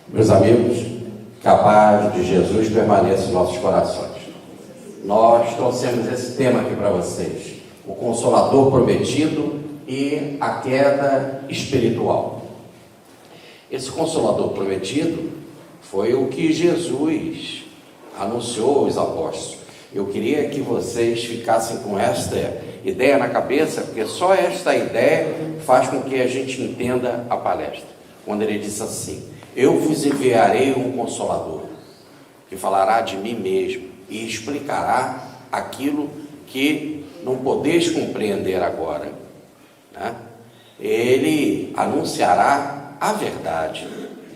Meus amigos, que a paz de Jesus permaneça em nossos corações. Nós trouxemos esse tema aqui para vocês, o Consolador Prometido e a queda espiritual. Esse Consolador Prometido foi o que Jesus anunciou aos apóstolos. Eu queria que vocês ficassem com esta ideia na cabeça, porque só esta ideia faz com que a gente entenda a palestra. Quando ele disse assim: eu vos enviarei um Consolador, que falará de mim mesmo e explicará aquilo que não podeis compreender agora, né? Ele anunciará a verdade,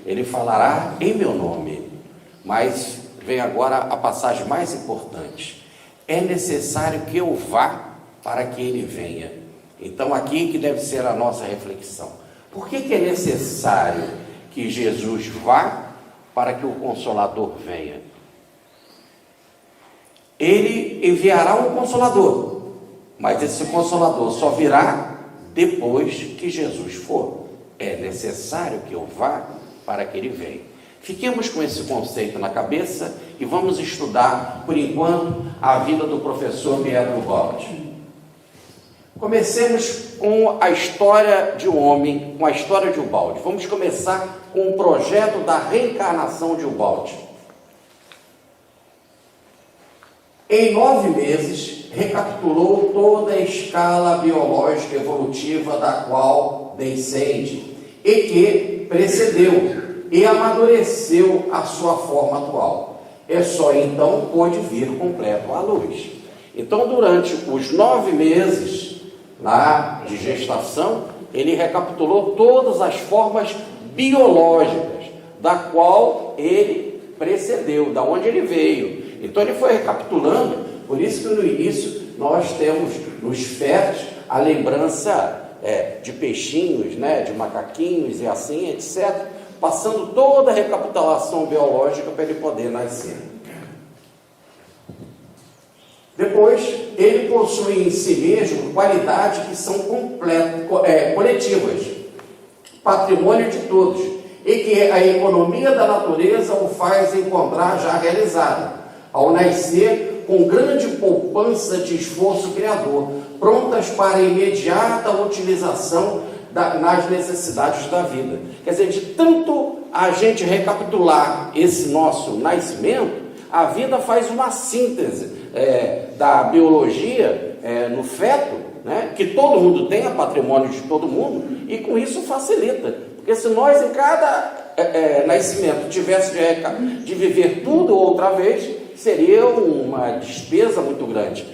ele falará em meu nome. Mas vem agora a passagem mais importante: é necessário que eu vá para que ele venha. Então aqui que deve ser a nossa reflexão. Por que é necessário que Jesus vá para que o Consolador venha? Ele enviará um Consolador, mas esse Consolador só virá depois que Jesus for. É necessário que eu vá para que ele venha. Fiquemos com esse conceito na cabeça e vamos estudar, por enquanto, a vida do professor Pietro Ubaldi. Comecemos com a história de um homem, com a história de Ubaldi. Vamos começar com o projeto da reencarnação de Ubaldi. Em 9 meses, recapitulou toda a escala biológica evolutiva da qual descende e que precedeu e amadureceu a sua forma atual. É só então pôde vir completo à luz. Então, durante os 9 meses lá de gestação, ele recapitulou todas as formas biológicas da qual ele precedeu, da onde ele veio. Então ele foi recapitulando. Por isso que no início nós temos nos fetos a lembrança de peixinhos, né, de macaquinhos e assim, etc., passando toda a recapitulação biológica para ele poder nascer. Depois, ele possui em si mesmo qualidades que são coletivas, patrimônio de todos, e que a economia da natureza o faz encontrar já realizada, ao nascer com grande poupança de esforço criador, prontas para a imediata utilização nas necessidades da vida. Quer dizer, de tanto a gente recapitular esse nosso nascimento, a vida faz uma síntese da biologia no feto, né, que todo mundo tem, é patrimônio de todo mundo, e com isso facilita. Porque se nós em cada nascimento tivesse de viver tudo outra vez, seria uma despesa muito grande,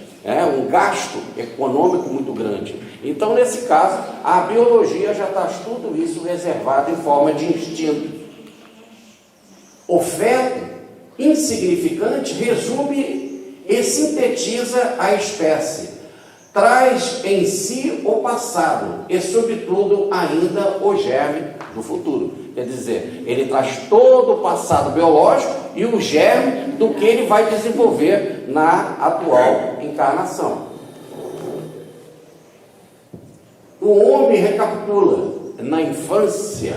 um gasto econômico muito grande. Então, nesse caso, a biologia já está tudo isso reservado em forma de instinto. O feto insignificante resume e sintetiza a espécie, traz em si o passado e, sobretudo, ainda o germe do futuro. Quer dizer, ele traz todo o passado biológico e o germe do que ele vai desenvolver na atual encarnação. O homem recapitula na infância,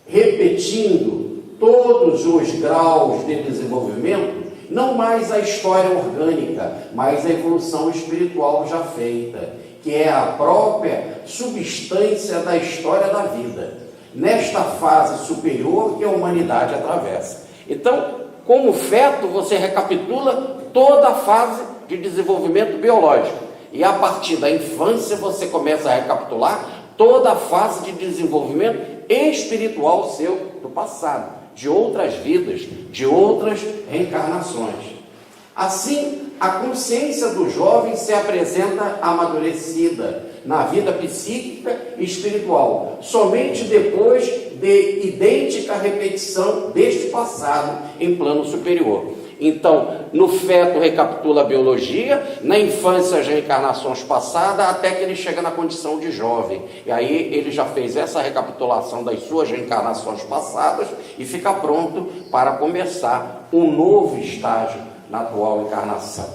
repetindo todos os graus de desenvolvimento, não mais a história orgânica, mas a evolução espiritual já feita, que é a própria substância da história da vida, nesta fase superior que a humanidade atravessa. Então, como feto, você recapitula toda a fase de desenvolvimento biológico, e a partir da infância você começa a recapitular toda a fase de desenvolvimento espiritual seu do passado, de outras vidas, de outras reencarnações. Assim, a consciência do jovem se apresenta amadurecida na vida psíquica e espiritual, somente depois de idêntica repetição deste passado em plano superior. Então, no feto recapitula a biologia, na infância as reencarnações passadas, até que ele chega na condição de jovem. E aí ele já fez essa recapitulação das suas reencarnações passadas e fica pronto para começar um novo estágio na atual encarnação.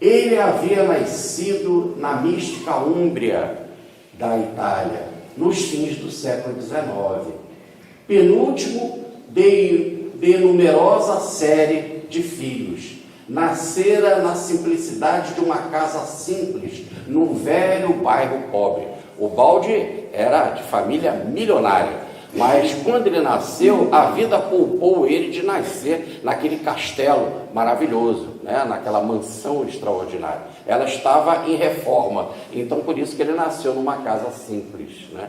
Ele havia nascido na mística Úmbria da Itália, nos fins do século XIX. Penúltimo de numerosa série de filhos. Nascera na simplicidade de uma casa simples, num velho bairro pobre. O Baldi era de família milionária, mas quando ele nasceu, a vida poupou ele de nascer naquele castelo maravilhoso, né? Naquela mansão extraordinária. Ela estava em reforma, então por isso que ele nasceu numa casa simples, né?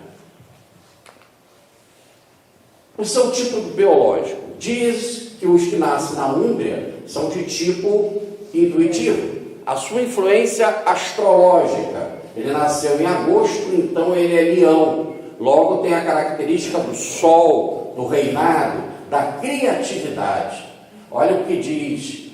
O seu tipo biológico diz que os que nascem na Úmbria são de tipo intuitivo. A sua influência astrológica, ele nasceu em agosto, então ele é leão. Logo tem a característica do sol, do reinado, da criatividade. Olha o que diz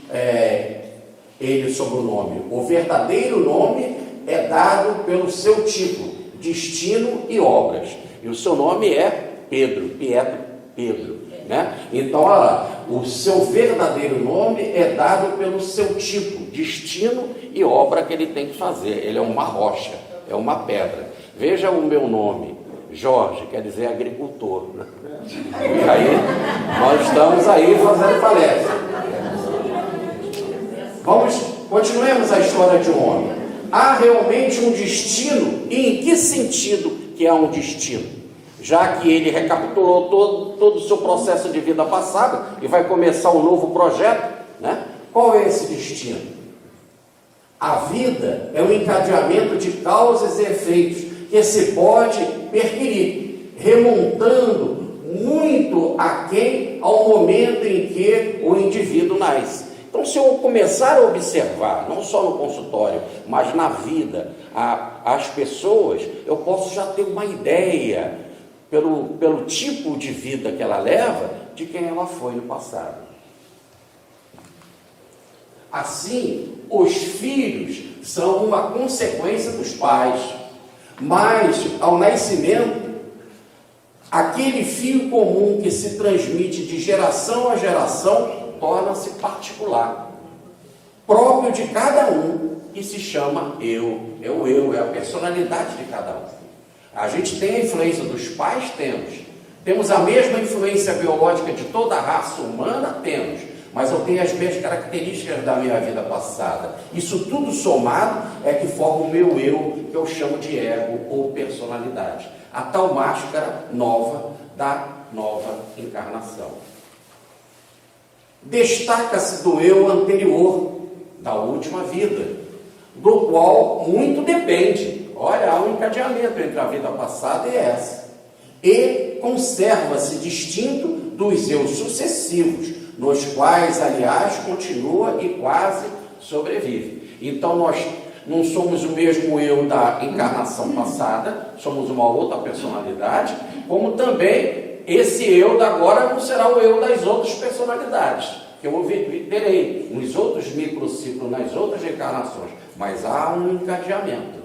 ele sobre o nome. O verdadeiro nome é dado pelo seu tipo, destino e obras. E o seu nome é Pedro, Pedro, né? Então, olha lá, o seu verdadeiro nome é dado pelo seu tipo, destino e obra que ele tem que fazer. Ele é uma rocha, é uma pedra. Veja o meu nome, Jorge, quer dizer agricultor, né? E aí, nós estamos aí fazendo palestra. Continuemos a história de um homem. Há realmente um destino? E em que sentido que há um destino? Já que ele recapitulou todo o seu processo de vida passada e vai começar um novo projeto, né? Qual é esse destino? A vida é um encadeamento de causas e efeitos que se pode perquirir, remontando muito aquém ao momento em que o indivíduo nasce. Então, se eu começar a observar, não só no consultório, mas na vida, as pessoas, eu posso já ter uma ideia, pelo tipo de vida que ela leva, de quem ela foi no passado. Assim, os filhos são uma consequência dos pais, mas ao nascimento, aquele fio comum que se transmite de geração a geração torna-se particular, próprio de cada um, e se chama eu. É o eu, é a personalidade de cada um. A gente tem a influência dos pais? Temos a mesma influência biológica de toda a raça humana? Temos, mas eu tenho as minhas características da minha vida passada. Isso tudo somado é que forma o meu eu, que eu chamo de ego ou personalidade, a tal máscara nova da nova encarnação. Destaca-se do eu anterior, da última vida, do qual muito depende. Olha, há um encadeamento entre a vida passada e essa. E conserva-se distinto dos eus sucessivos, nos quais, aliás, continua e quase sobrevive. Então, nós não somos o mesmo eu da encarnação passada, somos uma outra personalidade, como também esse eu da agora não será o eu das outras personalidades, que eu terei nos outros microciclos, nas outras encarnações, mas há um encadeamento.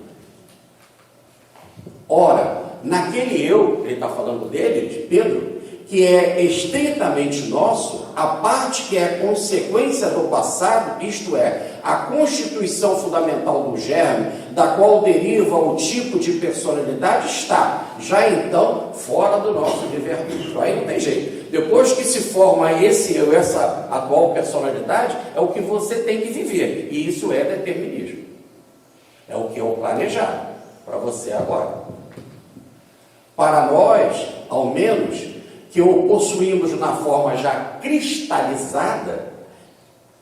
Ora, naquele eu, ele está falando dele, de Pedro, que é estritamente nosso, a parte que é consequência do passado, isto é, a constituição fundamental do germe, da qual deriva o tipo de personalidade, está já então fora do nosso livre-arbítrio. Aí não tem jeito. Depois que se forma esse eu, essa atual personalidade, é o que você tem que viver. E isso é determinismo. É o que eu planejado para você agora. Para nós, ao menos, que o possuímos na forma já cristalizada,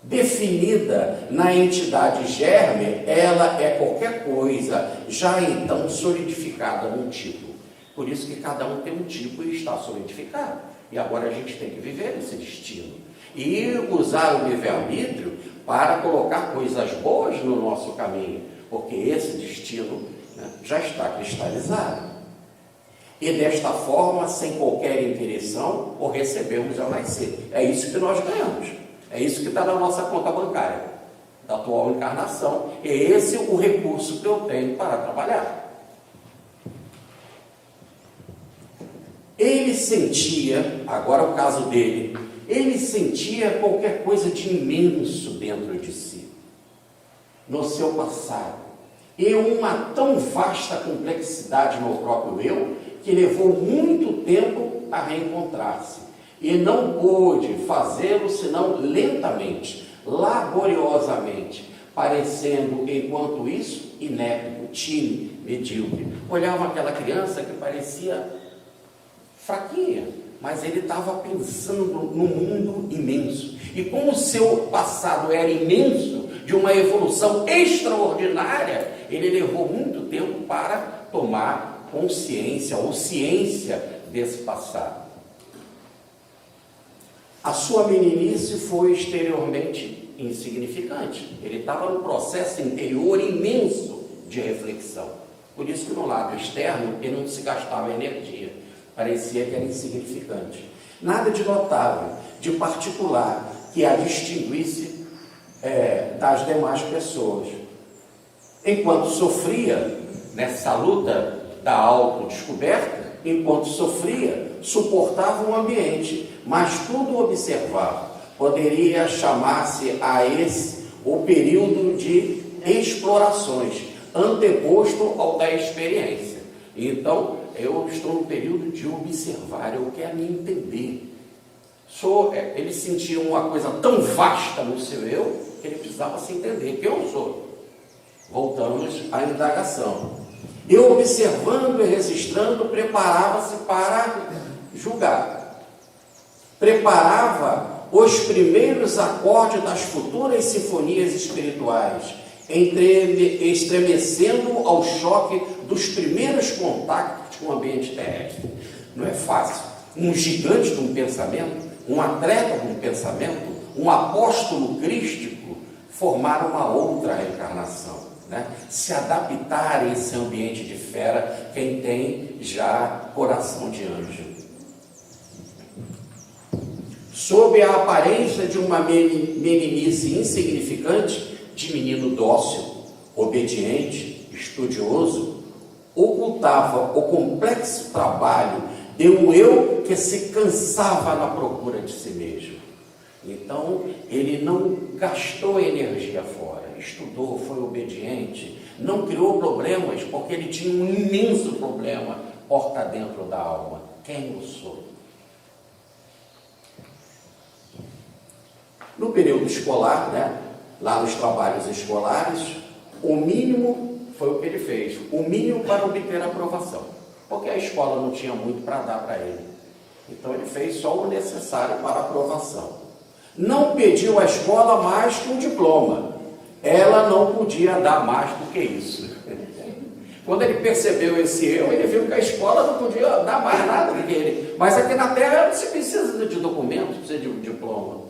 definida na entidade germe, ela é qualquer coisa, já então solidificada num tipo. Por isso que cada um tem um tipo e está solidificado. E agora a gente tem que viver esse destino. E usar o livre-arbítrio para colocar coisas boas no nosso caminho, porque esse destino, né, já está cristalizado. E desta forma, sem qualquer inquirição, o recebemos ao nascer. É isso que nós ganhamos. É isso que está na nossa conta bancária, da atual encarnação. É esse o recurso que eu tenho para trabalhar. Ele sentia, agora o caso dele, ele sentia qualquer coisa de imenso dentro de si, no seu passado. E uma tão vasta complexidade no próprio eu, que levou muito tempo a reencontrar-se, e não pôde fazê-lo senão lentamente, laboriosamente, parecendo, enquanto isso, inépito, tímido, medíocre. Olhava aquela criança que parecia fraquinha, mas ele estava pensando no mundo imenso. E como o seu passado era imenso, de uma evolução extraordinária, ele levou muito tempo para tomar consciência ou ciência desse passado. A sua meninice foi exteriormente insignificante. Ele estava num processo interior imenso de reflexão. Por isso que no lado externo ele não se gastava energia. Parecia que era insignificante. Nada de notável, de particular, que a distinguisse das demais pessoas. Enquanto sofria nessa luta da autodescoberta, enquanto sofria, suportava o ambiente, mas tudo observava. Poderia chamar-se a esse o período de explorações, anteposto ao da experiência. Então, eu estou no período de observar, eu quero me entender. Ele sentia uma coisa tão vasta no seu eu, que ele precisava se entender. Quem eu sou? Voltamos à indagação. Eu, observando e registrando, preparava-se para julgar. Preparava os primeiros acordes das futuras sinfonias espirituais, estremecendo ao choque dos primeiros contactos com o ambiente terrestre. Não é fácil. Um gigante de um pensamento, um atleta de um pensamento, um apóstolo crístico, formar uma outra reencarnação, né? Se adaptar a esse ambiente de fera, quem tem já coração de anjo. Sob a aparência de uma meninice insignificante, de menino dócil, obediente, estudioso, ocultava o complexo trabalho de um eu que se cansava na procura de si mesmo. Então, ele não gastou energia fora, estudou, foi obediente, não criou problemas, porque ele tinha um imenso problema porta dentro da alma. Quem eu sou? No período escolar, né, lá nos trabalhos escolares, o mínimo foi o que ele fez, o mínimo para obter aprovação, porque a escola não tinha muito para dar para ele. Então ele fez só o necessário para aprovação. Não pediu à escola mais que um diploma. Ela não podia dar mais do que isso. Quando ele percebeu esse erro, ele viu que a escola não podia dar mais nada do que ele. Mas aqui na Terra você precisa de documento, precisa de um diploma.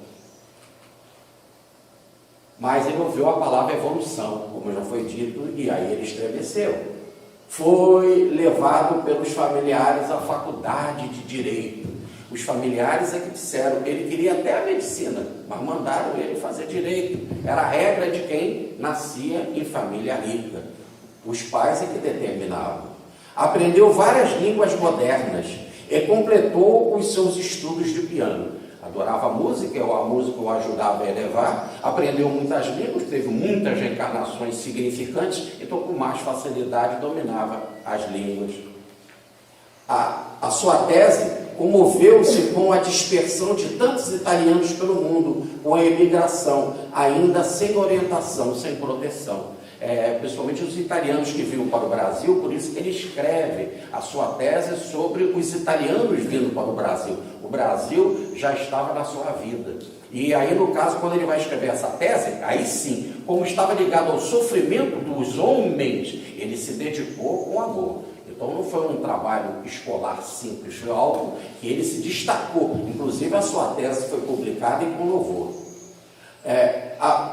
Mas ele ouviu a palavra evolução, como já foi dito, e aí ele estremeceu. Foi levado pelos familiares à faculdade de Direito. Os familiares é que disseram que ele queria até a medicina, mas mandaram ele fazer Direito. Era a regra de quem nascia em família rica. Os pais é que determinavam. Aprendeu várias línguas modernas e completou os seus estudos de piano. Adorava música, a música o ajudava a elevar, aprendeu muitas línguas, teve muitas reencarnações significantes, então com mais facilidade dominava as línguas. A sua tese comoveu-se com a dispersão de tantos italianos pelo mundo, com a imigração, ainda sem orientação, sem proteção. Principalmente os italianos que vinham para o Brasil, por isso que ele escreve a sua tese sobre os italianos vindo para o Brasil. O Brasil já estava na sua vida. E aí, no caso, quando ele vai escrever essa tese, aí sim, como estava ligado ao sofrimento dos homens, ele se dedicou com amor. Então não foi um trabalho escolar simples, foi algo que ele se destacou. Inclusive a sua tese foi publicada e com louvor.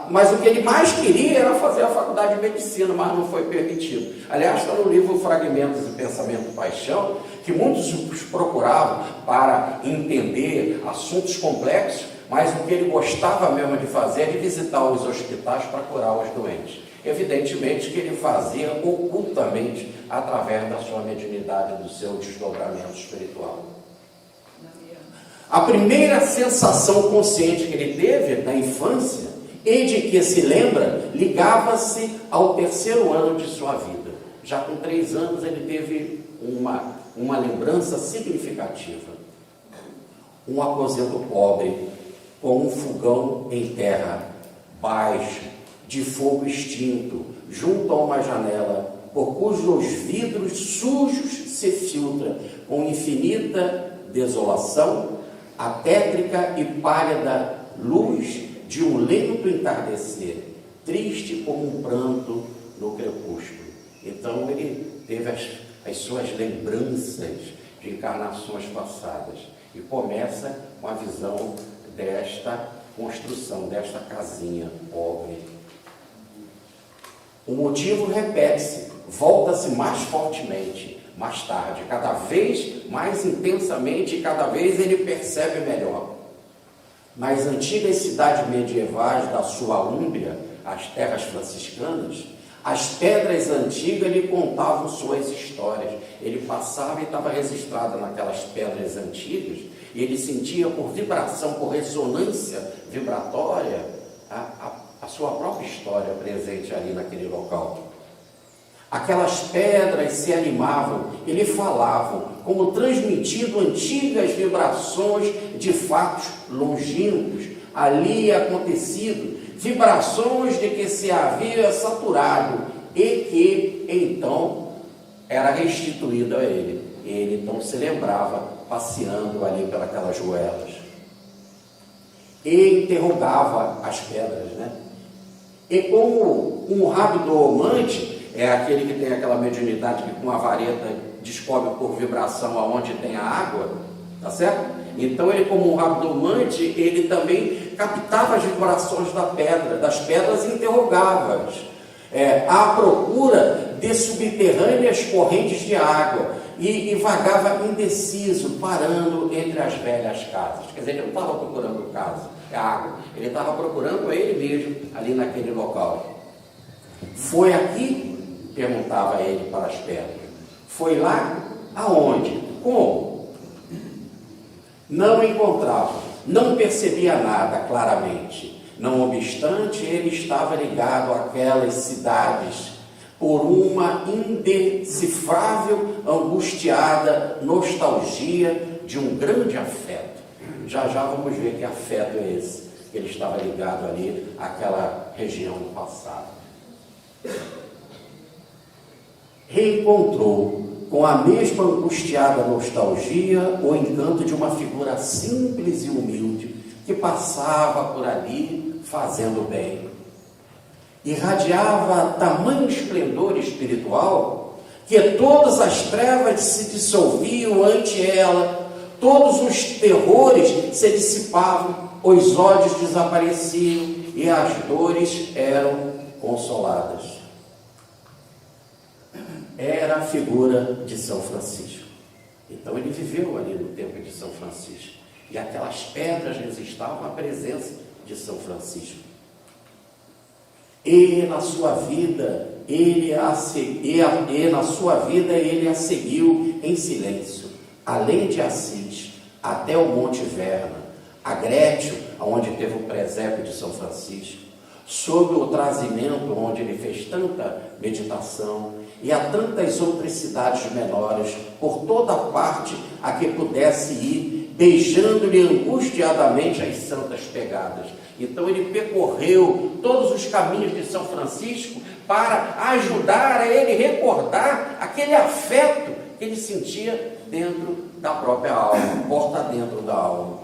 Mas o que ele mais queria era fazer a faculdade de medicina, mas não foi permitido. Aliás, está no livro Fragmentos de Pensamento e Paixão, que muitos os procuravam para entender assuntos complexos, mas o que ele gostava mesmo de fazer é de visitar os hospitais para curar os doentes. Evidentemente que ele fazia ocultamente, através da sua mediunidade, do seu desdobramento espiritual. A primeira sensação consciente que ele teve na infância, e de que se lembra, ligava-se ao terceiro ano de sua vida. Já com 3 anos ele teve uma uma lembrança significativa. Um aposento pobre, com um fogão em terra, baixo, de fogo extinto, junto a uma janela, por cujos vidros sujos se filtra, com infinita desolação, a tétrica e pálida luz de um lento entardecer, triste como um pranto no crepúsculo. Então ele teve as suas lembranças de encarnações passadas e começa com a visão desta construção, desta casinha pobre. O motivo repete-se, volta-se mais fortemente, mais tarde, cada vez mais intensamente, e cada vez ele percebe melhor. Nas antigas cidades medievais da sua Úmbria, as terras franciscanas, as pedras antigas lhe contavam suas histórias. Ele passava e estava registrado naquelas pedras antigas, e ele sentia por vibração, por ressonância vibratória, a sua própria história presente ali naquele local. Aquelas pedras se animavam e lhe falavam, como transmitindo antigas vibrações de fatos longínquos ali acontecido, vibrações de que se havia saturado e que então era restituído a ele. Ele então se lembrava passeando ali pelas ruelas e interrogava as pedras, né? E como um rabdomante é aquele que tem aquela mediunidade que com a vareta descobre por vibração aonde tem a água, tá certo? Então ele, como um rabdomante, ele também captava as vibrações das pedras e interrogava-as, à procura de subterrâneas correntes de água, e vagava indeciso, parando entre as velhas casas. Quer dizer, ele não estava procurando água, ele estava procurando ele mesmo ali naquele local. Foi aqui? Perguntava ele para as pedras. Foi lá? Aonde? Como? Não encontrava, não percebia nada claramente. Não obstante, ele estava ligado àquelas cidades por uma indecifrável, angustiada nostalgia de um grande afeto. Já vamos ver que afeto é esse, que ele estava ligado ali àquela região do passado. Reencontrou, com a mesma angustiada nostalgia, o encanto de uma figura simples e humilde, que passava por ali fazendo bem. Irradiava tamanho esplendor espiritual, que todas as trevas se dissolviam ante ela, todos os terrores se dissipavam, os ódios desapareciam e as dores eram consoladas. Era a figura de São Francisco. Então ele viveu ali no tempo de São Francisco, e aquelas pedras registravam a presença de São Francisco. E na sua vida ele a seguiu em silêncio, além de Assis, até o Monte Verna, a Grétio, onde teve o presépio de São Francisco, sob o trazimento onde ele fez tanta meditação, e a tantas outras cidades menores, por toda parte a que pudesse ir, beijando-lhe angustiadamente as santas pegadas. Então ele percorreu todos os caminhos de São Francisco para ajudar a ele recordar aquele afeto que ele sentia dentro da própria alma, porta dentro da alma.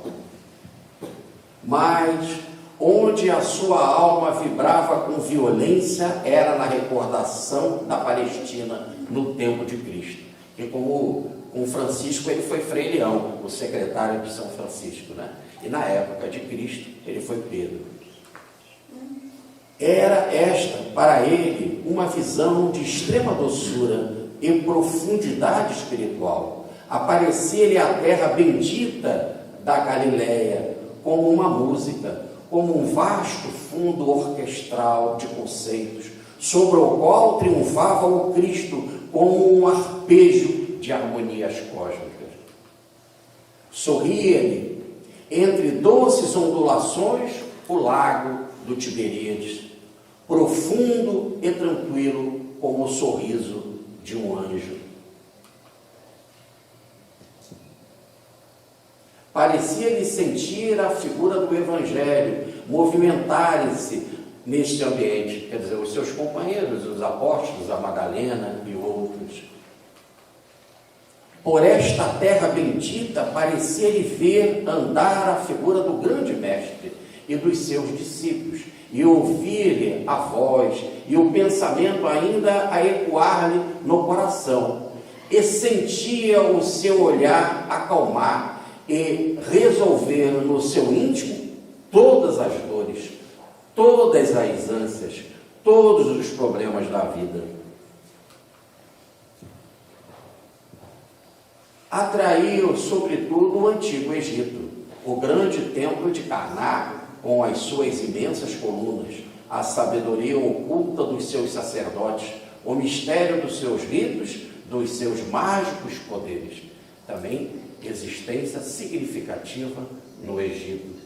Mas onde a sua alma vibrava com violência era na recordação da Palestina no tempo de Cristo. E como com Francisco ele foi Frei Leão, o secretário de São Francisco, né? E na época de Cristo ele foi Pedro. Era esta, para ele, uma visão de extrema doçura e profundidade espiritual. Aparecia-lhe a terra bendita da Galileia como uma música, como um vasto fundo orquestral de conceitos, sobre o qual triunfava o Cristo como um arpejo de harmonias cósmicas. Sorria-lhe, entre doces ondulações, o lago do Tiberíades, profundo e tranquilo como o sorriso de um anjo. parecia-lhe sentir a figura do Evangelho movimentarem-se neste ambiente, quer dizer, os seus companheiros, os apóstolos, a Madalena e outros. Por esta terra bendita, parecia-lhe ver andar a figura do grande mestre e dos seus discípulos, e ouvir-lhe a voz e o pensamento ainda a ecoar-lhe no coração, e sentia o seu olhar acalmar e resolver no seu íntimo todas as dores, todas as ânsias, todos os problemas da vida. Atraiu, sobretudo, o antigo Egito, o grande templo de Karnak, com as suas imensas colunas, a sabedoria oculta dos seus sacerdotes, o mistério dos seus ritos, dos seus mágicos poderes. Também existência significativa no Egito.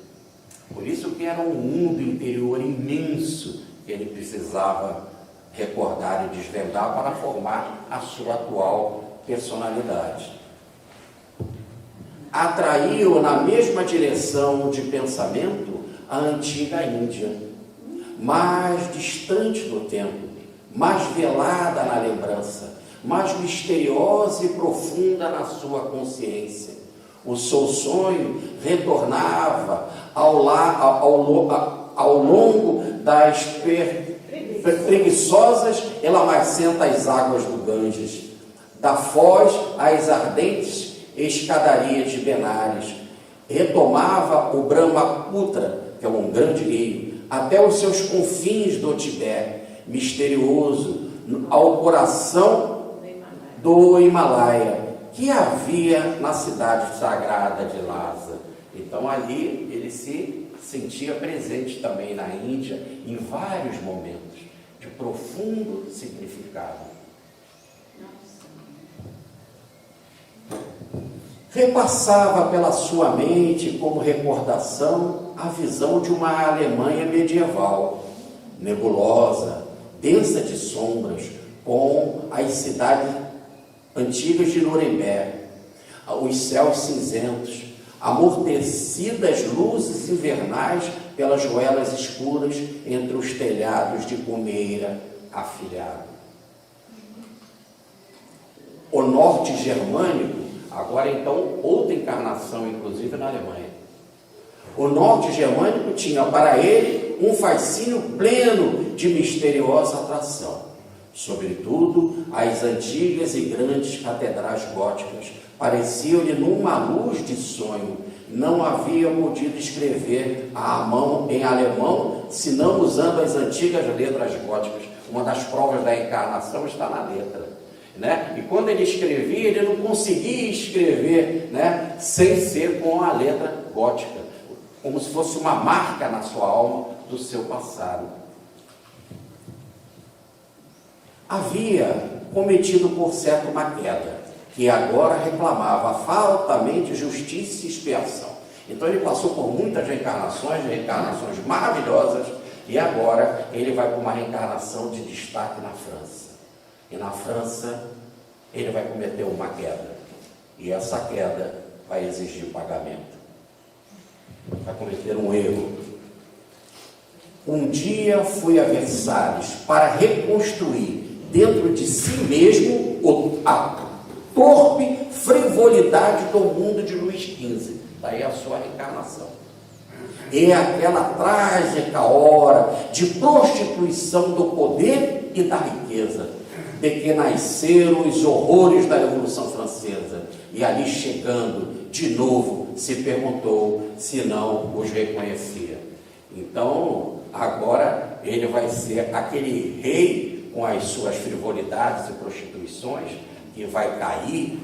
Por isso que era um mundo interior imenso que ele precisava recordar e desvendar para formar a sua atual personalidade. Atraiu na mesma direção de pensamento a antiga Índia, mais distante do tempo, mais velada na lembrança, mais misteriosa e profunda na sua consciência. O seu sonho retornava ao longo das preguiçosas e lamacentas águas do Ganges, da foz às ardentes escadarias de Benares. Retomava o Brahmaputra, que é um grande rio, até os seus confins do Tibete, misterioso, ao coração do Himalaia, que havia na cidade sagrada de Lhasa. Então ali ele se sentia presente também na Índia em vários momentos de profundo significado. Repassava pela sua mente como recordação a visão de uma Alemanha medieval, nebulosa, densa de sombras, com as cidades antigas de Nuremberg, os céus cinzentos, amortecidas luzes invernais pelas ruelas escuras entre os telhados de pomeira afilhada. O norte germânico, agora então outra encarnação, inclusive na Alemanha. O norte germânico tinha para ele um fascínio pleno de misteriosa atração. Sobretudo, as antigas e grandes catedrais góticas pareciam-lhe numa luz de sonho. Não havia podido escrever à mão em alemão, senão usando as antigas letras góticas. Uma das provas da encarnação está na letra, né? E quando ele escrevia, ele não conseguia escrever, né, sem ser com a letra gótica, como se fosse uma marca na sua alma do seu passado. Havia cometido por certo uma queda, que agora reclamava faltamente justiça e expiação. Então ele passou por muitas reencarnações maravilhosas, e agora ele vai para uma reencarnação de destaque na França. E na França ele vai cometer uma queda, e essa queda vai exigir pagamento. Vai cometer um erro. Um dia fui a Versalhes para reconstruir dentro de si mesmo a torpe frivolidade do mundo de Luís XV. Daí a sua reencarnação. É aquela trágica hora de prostituição do poder e da riqueza, de que nasceram os horrores da Revolução Francesa. E ali chegando, de novo, se perguntou se não os reconhecia. Então, agora ele vai ser aquele rei com as suas frivolidades e prostituições, que vai cair,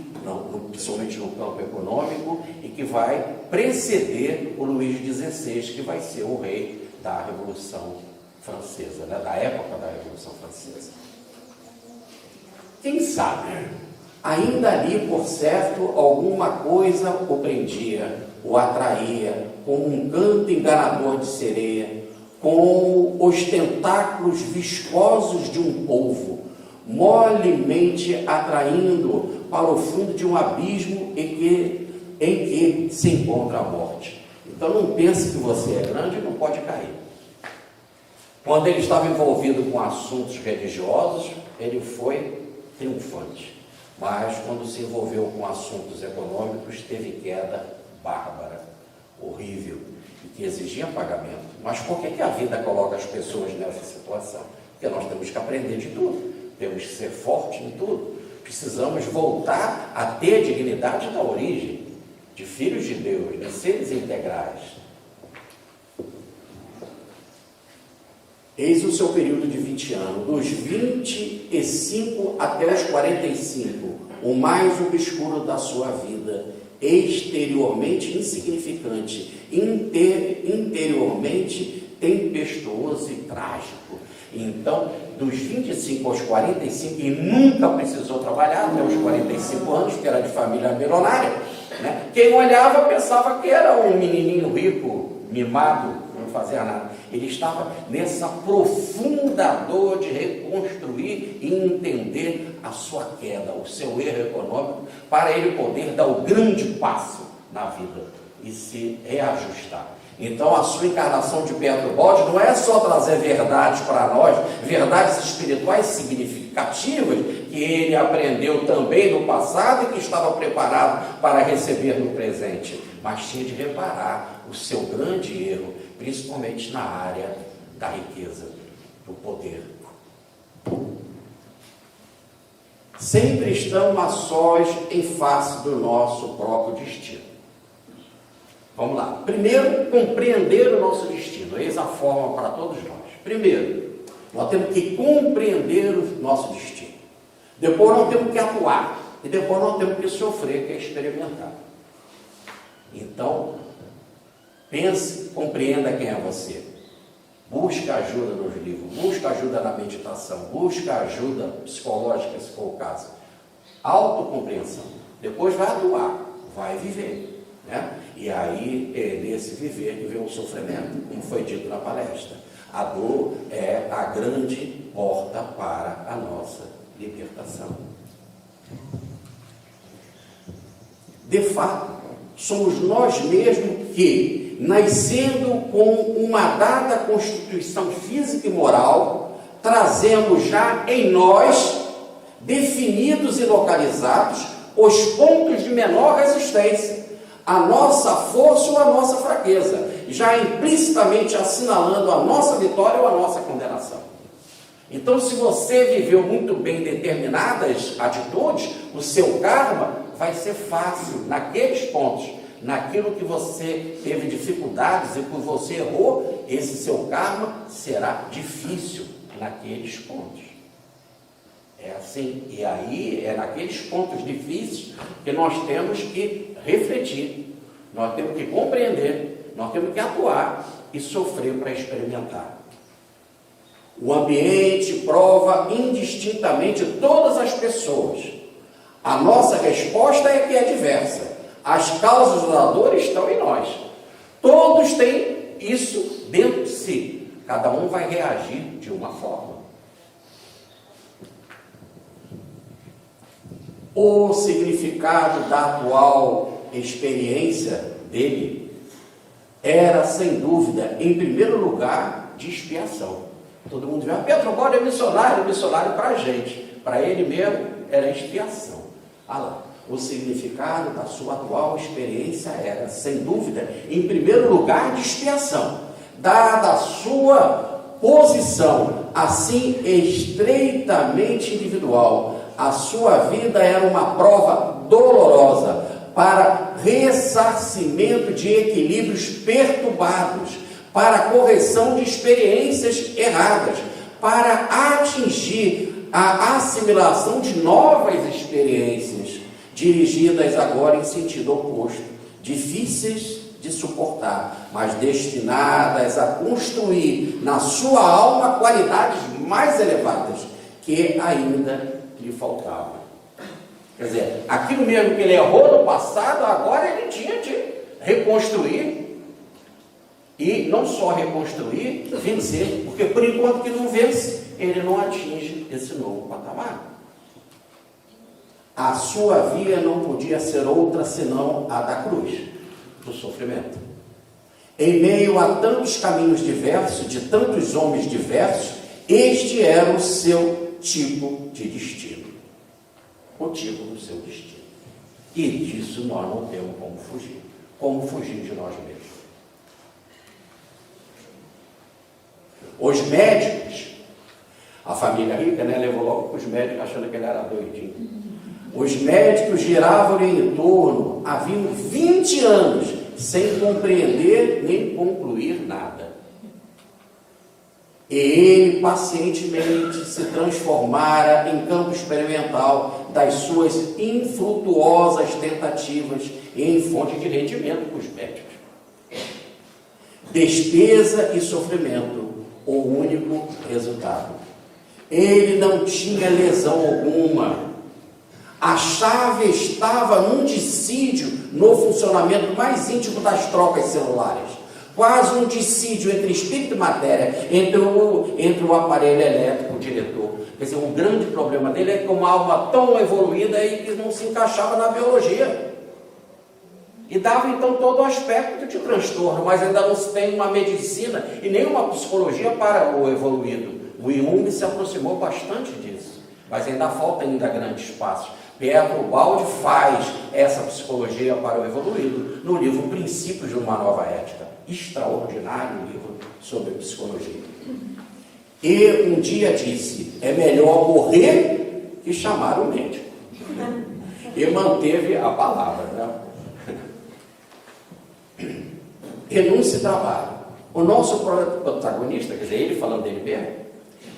principalmente no campo econômico, e que vai preceder o Luís XVI, que vai ser o rei da Revolução Francesa, né? Da época da Revolução Francesa. Quem sabe, ainda ali, por certo, alguma coisa o prendia, o atraía, como um canto enganador de sereia, com os tentáculos viscosos de um polvo, molemente atraindo para o fundo de um abismo em que em que se encontra a morte. Então não pense que você é grande e não pode cair. Quando ele estava envolvido com assuntos religiosos, ele foi triunfante. Mas quando se envolveu com assuntos econômicos, teve queda bárbara, horrível, e que exigia pagamento. Mas por que a vida coloca as pessoas nessa situação? Porque nós temos que aprender de tudo, temos que ser fortes em tudo. Precisamos voltar a ter dignidade da origem, de filhos de Deus, de seres integrais. Eis o seu período de 20 anos, dos 25 até os 45, o mais obscuro da sua vida, exteriormente insignificante, interiormente tempestuoso e trágico. Então, dos 25 aos 45, e nunca precisou trabalhar até os 45 anos, porque era de família milionária, né? Quem olhava pensava que era um menininho rico, mimado, não fazia nada. Ele estava nessa profunda dor de reconstruir e entender a sua queda, o seu erro econômico, para ele poder dar o grande passo na vida e se reajustar. Então a sua encarnação de Pedro Baldi não é só trazer verdades para nós, verdades espirituais significativas, que ele aprendeu também no passado e que estava preparado para receber no presente, mas tinha de reparar o seu grande erro, principalmente na área da riqueza, do poder. Sempre estamos a sós em face do nosso próprio destino. Vamos lá. Primeiro, compreender o nosso destino. Eis a forma para todos nós. Primeiro, nós temos que compreender o nosso destino. Depois nós temos que atuar. E depois nós temos que sofrer, que é experimentar. Então, pense, compreenda quem é você. Busca ajuda nos livros, busca ajuda na meditação, busca ajuda psicológica, se for o caso. Autocompreensão. Depois vai atuar, vai viver, né? E aí, é nesse viver que vem o sofrimento, como foi dito na palestra. A dor é a grande porta para a nossa libertação. De fato, somos nós mesmos que, nascendo com uma dada constituição física e moral, trazemos já em nós, definidos e localizados, os pontos de menor resistência, a nossa força ou a nossa fraqueza, já implicitamente assinalando a nossa vitória ou a nossa condenação. Então, se você viveu muito bem determinadas atitudes, o seu karma vai ser fácil naqueles pontos, naquilo que você teve dificuldades e por você errou, esse seu karma será difícil naqueles pontos. É assim, e aí é naqueles pontos difíceis que nós temos que refletir, nós temos que compreender, nós temos que atuar e sofrer para experimentar. O ambiente prova indistintamente todas as pessoas. A nossa resposta é que é diversa. As causas da dor estão em nós. Todos têm isso dentro de si. Cada um vai reagir de uma forma. O significado da atual experiência dele era, sem dúvida, em primeiro lugar, de expiação. Todo mundo vê, Pedro Baldi é missionário para a gente. Para ele mesmo, era expiação. Ah lá, o significado da sua atual experiência era, sem dúvida, em primeiro lugar, de expiação. Dada a sua posição, assim, estreitamente individual, a sua vida era uma prova dolorosa para ressarcimento de equilíbrios perturbados, para correção de experiências erradas, para atingir a assimilação de novas experiências, dirigidas agora em sentido oposto, difíceis de suportar, mas destinadas a construir na sua alma qualidades mais elevadas que ainda lhe faltavam. Quer dizer, aquilo mesmo que ele errou no passado, agora ele tinha de reconstruir. E não só reconstruir, vencer, porque por enquanto que não vence, ele não atinge esse novo patamar. A sua via não podia ser outra senão a da cruz, do sofrimento. Em meio a tantos caminhos diversos, de tantos homens diversos, este era o seu tipo de destino. O tipo do seu destino. E disso nós não temos como fugir. Como fugir de nós mesmos. Os médicos, a família rica, levou logo para os médicos achando que ele era doidinho. Os médicos giravam-lhe em torno, haviam 20 anos, sem compreender nem concluir nada. E ele pacientemente se transformara em campo experimental das suas infrutuosas tentativas e em fonte de rendimento para os médicos. Despesa e sofrimento, o único resultado. Ele não tinha lesão alguma. A chave estava num dissídio no funcionamento mais íntimo das trocas celulares. Quase um dissídio entre espírito e matéria, entre o aparelho elétrico, o diretor. Quer dizer, o grande problema dele é que uma alma tão evoluída e que não se encaixava na biologia. E dava então todo o aspecto de transtorno, mas ainda não se tem uma medicina e nem uma psicologia para o evoluído. O Jung se aproximou bastante disso, mas ainda falta grande espaço. Pietro Baldi faz essa psicologia para o evoluído no livro Princípios de uma Nova Ética. Extraordinário livro sobre psicologia. E um dia disse, é melhor morrer que chamar o médico. E manteve a palavra, Renúncia e trabalho. O nosso protagonista, quer dizer, ele falando dele mesmo,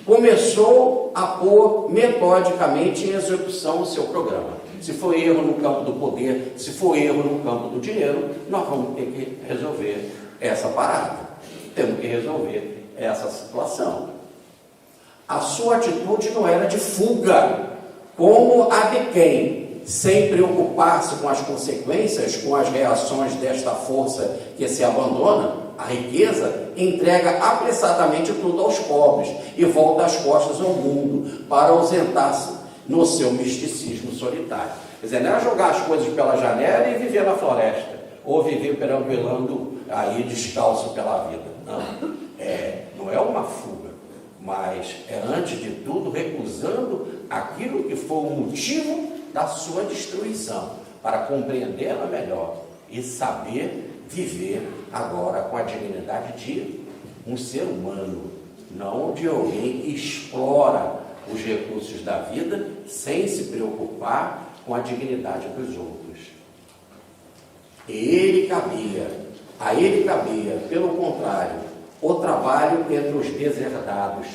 começou a pôr metodicamente em execução o seu programa. Se for erro no campo do poder, se for erro no campo do dinheiro, nós vamos ter que resolver essa parada. Temos que resolver essa situação. A sua atitude não era de fuga, como a de quem, sem preocupar-se com as consequências, com as reações desta força que se abandona, a riqueza, entrega apressadamente tudo aos pobres e volta as costas ao mundo para ausentar-se no seu misticismo solitário. Quer dizer, não é jogar as coisas pela janela e viver na floresta, ou viver perambulando aí descalço pela vida. Não é uma fuga, mas é, antes de tudo, recusando aquilo que foi o motivo da sua destruição, para compreendê-la melhor e saber viver agora com a dignidade de um ser humano, não de alguém que explora os recursos da vida sem se preocupar com a dignidade dos outros. A ele cabia, pelo contrário, o trabalho entre os deserdados,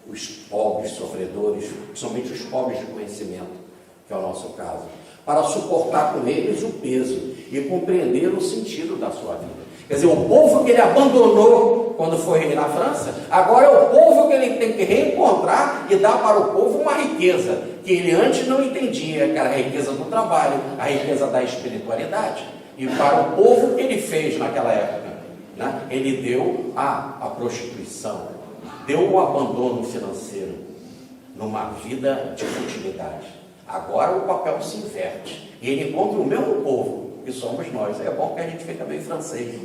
os pobres sofredores, principalmente os pobres de conhecimento, que é o nosso caso, para suportar com eles o peso e compreender o sentido da sua vida. Quer dizer, o povo que ele abandonou quando foi rei na França, agora é o povo que ele tem que reencontrar e dar para o povo uma riqueza que ele antes não entendia, que era a riqueza do trabalho, a riqueza da espiritualidade. E para o povo que ele fez naquela época, ele deu a prostituição, deu o abandono financeiro numa vida de futilidade. Agora o papel se inverte. E ele encontra o mesmo povo, que somos nós. É bom que a gente fica meio francês.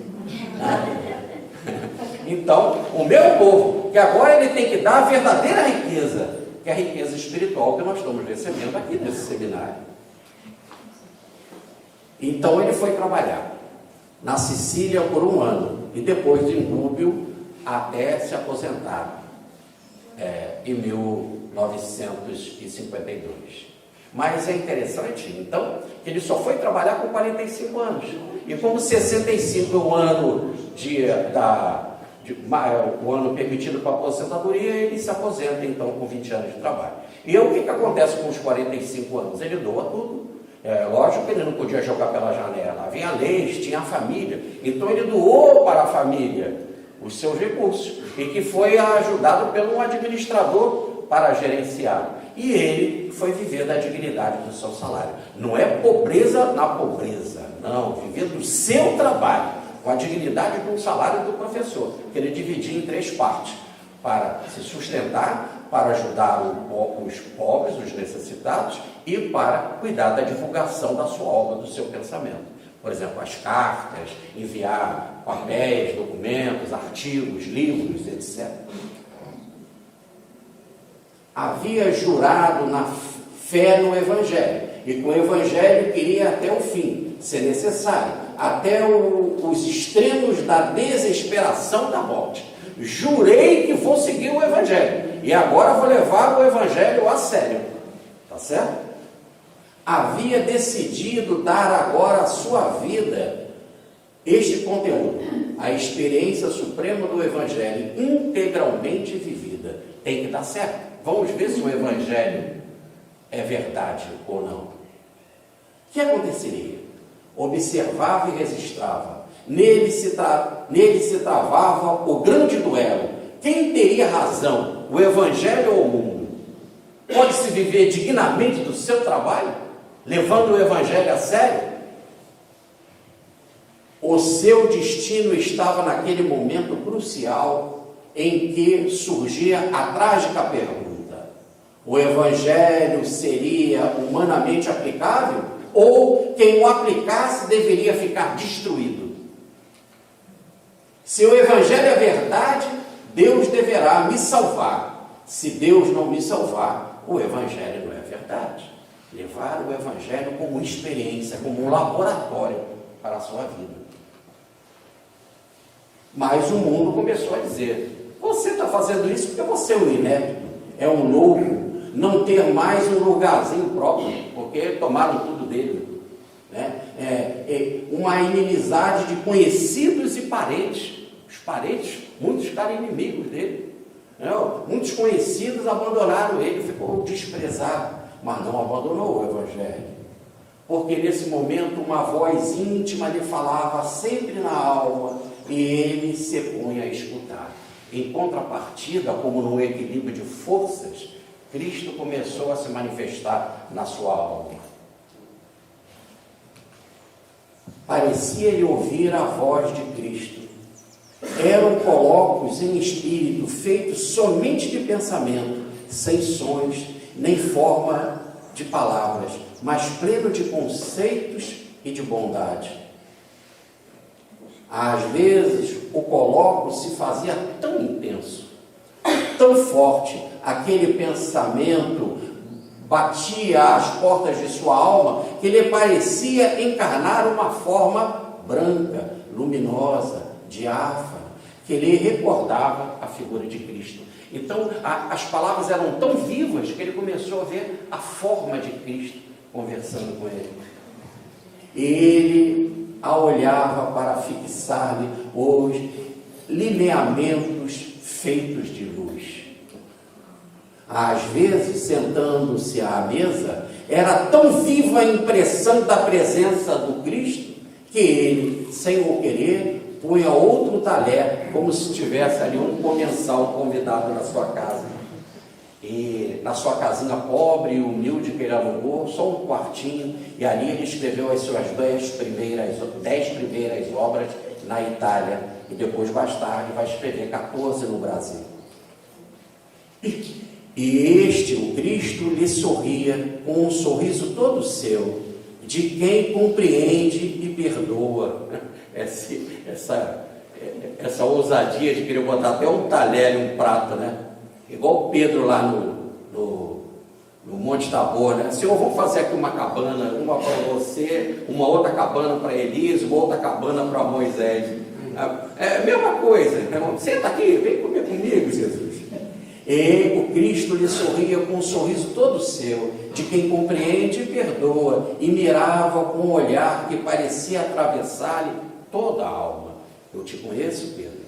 Então, o meu povo, que agora ele tem que dar a verdadeira riqueza, que é a riqueza espiritual que nós estamos recebendo aqui nesse seminário. Então ele foi trabalhar na Sicília por 1 ano e depois em Rúbio até se aposentar em 1952. Mas é interessante, então, que ele só foi trabalhar com 45 anos. E como 65 é o ano o ano permitido para a aposentadoria, ele se aposenta, então, com 20 anos de trabalho. E o que acontece com os 45 anos? Ele doa tudo. Lógico que ele não podia jogar pela janela. Havia leis, tinha a família. Então, ele doou para a família os seus recursos. E que foi ajudado por um administrador para gerenciar. E ele foi viver da dignidade do seu salário. Não é pobreza na pobreza, não. Viver do seu trabalho, com a dignidade de um salário do professor, que ele dividia em 3 partes, para se sustentar, para ajudar os pobres, os necessitados, e para cuidar da divulgação da sua obra, do seu pensamento. Por exemplo, as cartas, enviar papéis, documentos, artigos, livros, etc. Havia jurado na fé no Evangelho, e com o Evangelho queria até o fim, se necessário, até os extremos da desesperação da morte. Jurei que vou seguir o Evangelho, e agora vou levar o Evangelho a sério. Tá certo? Havia decidido dar agora a sua vida, este conteúdo, a experiência suprema do Evangelho, integralmente vivida. Tem que dar certo. Vamos ver se o Evangelho é verdade ou não. O que aconteceria? Observava e registrava. Nele se travava o grande duelo. Quem teria razão, o Evangelho ou o mundo? Pode-se viver dignamente do seu trabalho, levando o Evangelho a sério? O seu destino estava naquele momento crucial em que surgia a trágica pergunta: o Evangelho seria humanamente aplicável? Ou quem o aplicasse deveria ficar destruído? Se o Evangelho é verdade, Deus deverá me salvar. Se Deus não me salvar, o Evangelho não é verdade. Levar o Evangelho como experiência, como um laboratório para a sua vida. Mas o mundo começou a dizer: você está fazendo isso porque você é um inepto, é um louco, não ter mais um lugarzinho próprio, porque tomaram tudo dele, né? Uma inimizade de conhecidos e parentes. Os parentes, muitos ficaram inimigos dele, né? Muitos conhecidos abandonaram ele, ficou desprezado, mas não abandonou o Evangelho, porque nesse momento uma voz íntima lhe falava sempre na alma, e ele se punha a escutar. Em contrapartida, como num equilíbrio de forças, Cristo começou a se manifestar na sua alma. Parecia-lhe ouvir a voz de Cristo. Eram colóquios em espírito, feitos somente de pensamento, sem sons, nem forma de palavras, mas pleno de conceitos e de bondade. Às vezes, o colóquio se fazia tão intenso, tão forte, aquele pensamento batia às portas de sua alma, que lhe parecia encarnar uma forma branca, luminosa, diáfana, que lhe recordava a figura de Cristo. Então, as palavras eram tão vivas que ele começou a ver a forma de Cristo conversando com ele. Ele a olhava para fixar-lhe os lineamentos feitos de luz. Às vezes, sentando-se à mesa, era tão viva a impressão da presença do Cristo que ele, sem o querer, punha outro talher, como se tivesse ali um comensal convidado na sua casa. E na sua casinha pobre e humilde que ele alugou, só um quartinho, e ali ele escreveu as suas 10 primeiras obras na Itália, e depois, mais tarde, vai escrever 14 no Brasil. E este, o Cristo, lhe sorria com um sorriso todo seu, de quem compreende e perdoa. Essa ousadia de querer botar até um talher e um prato, né? Igual Pedro lá no Monte Tabor, né? Senhor, vamos fazer aqui uma cabana, uma para você, uma outra cabana para Elias, uma outra cabana para Moisés. É a mesma coisa, né? Senta aqui, vem comer comigo, Jesus. E o Cristo lhe sorria com um sorriso todo seu, de quem compreende e perdoa, e mirava com um olhar que parecia atravessar-lhe toda a alma. Eu te conheço, Pedro.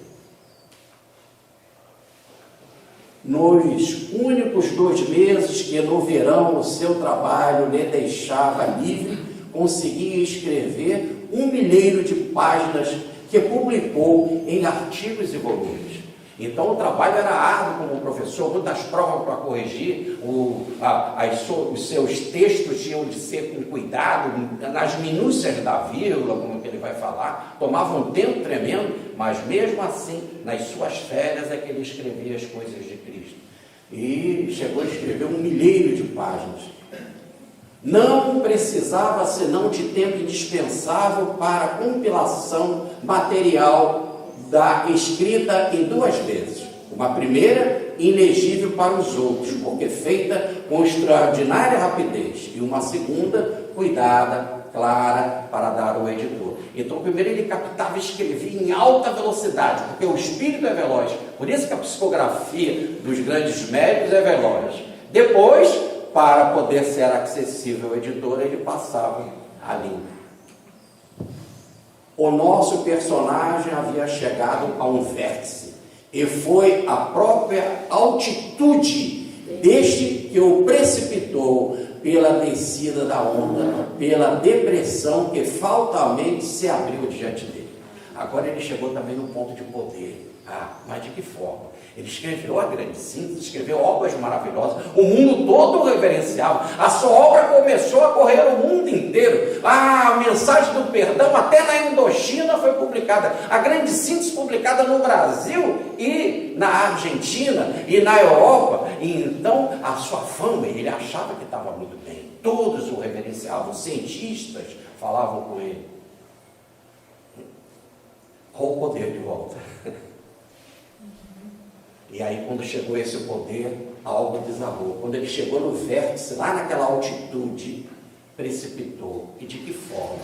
Nos únicos 2 meses que no verão o seu trabalho lhe deixava livre, conseguia escrever 1 milheiro de páginas que publicou em artigos e volumes. Então o trabalho era árduo como professor, muitas provas para corrigir, os seus textos tinham de ser com cuidado, nas minúcias da vírgula, como que ele vai falar, tomava um tempo tremendo, mas mesmo assim, nas suas férias é que ele escrevia as coisas de Cristo. e chegou a escrever 1 milheiro de páginas. Não precisava senão de tempo indispensável para a compilação material da escrita em 2 vezes. Uma primeira, ilegível para os outros, porque feita com extraordinária rapidez, e uma segunda, cuidada, clara, para dar ao editor. Então, primeiro ele captava e escrevia em alta velocidade, porque o espírito é veloz. Por isso que a psicografia dos grandes médios é veloz. Depois, para poder ser acessível ao editor, ele passava a limpo. O nosso personagem havia chegado a um vértice, e foi a própria altitude deste que o precipitou pela descida da onda, pela depressão que faltamente se abriu diante dele. Agora ele chegou também no ponto de poder. Mas de que forma? Ele escreveu a grande síntese, escreveu obras maravilhosas, o mundo todo o reverenciava, a sua obra começou a correr o mundo inteiro. A mensagem do perdão até na Indochina foi publicada, a grande síntese publicada no Brasil e na Argentina e na Europa. E então a sua fama, ele achava que estava muito bem, todos o reverenciavam, os cientistas falavam com ele. Olha o poder de volta. E aí, quando chegou esse poder, algo desabou. Quando ele chegou no vértice, lá naquela altitude, precipitou. E de que forma?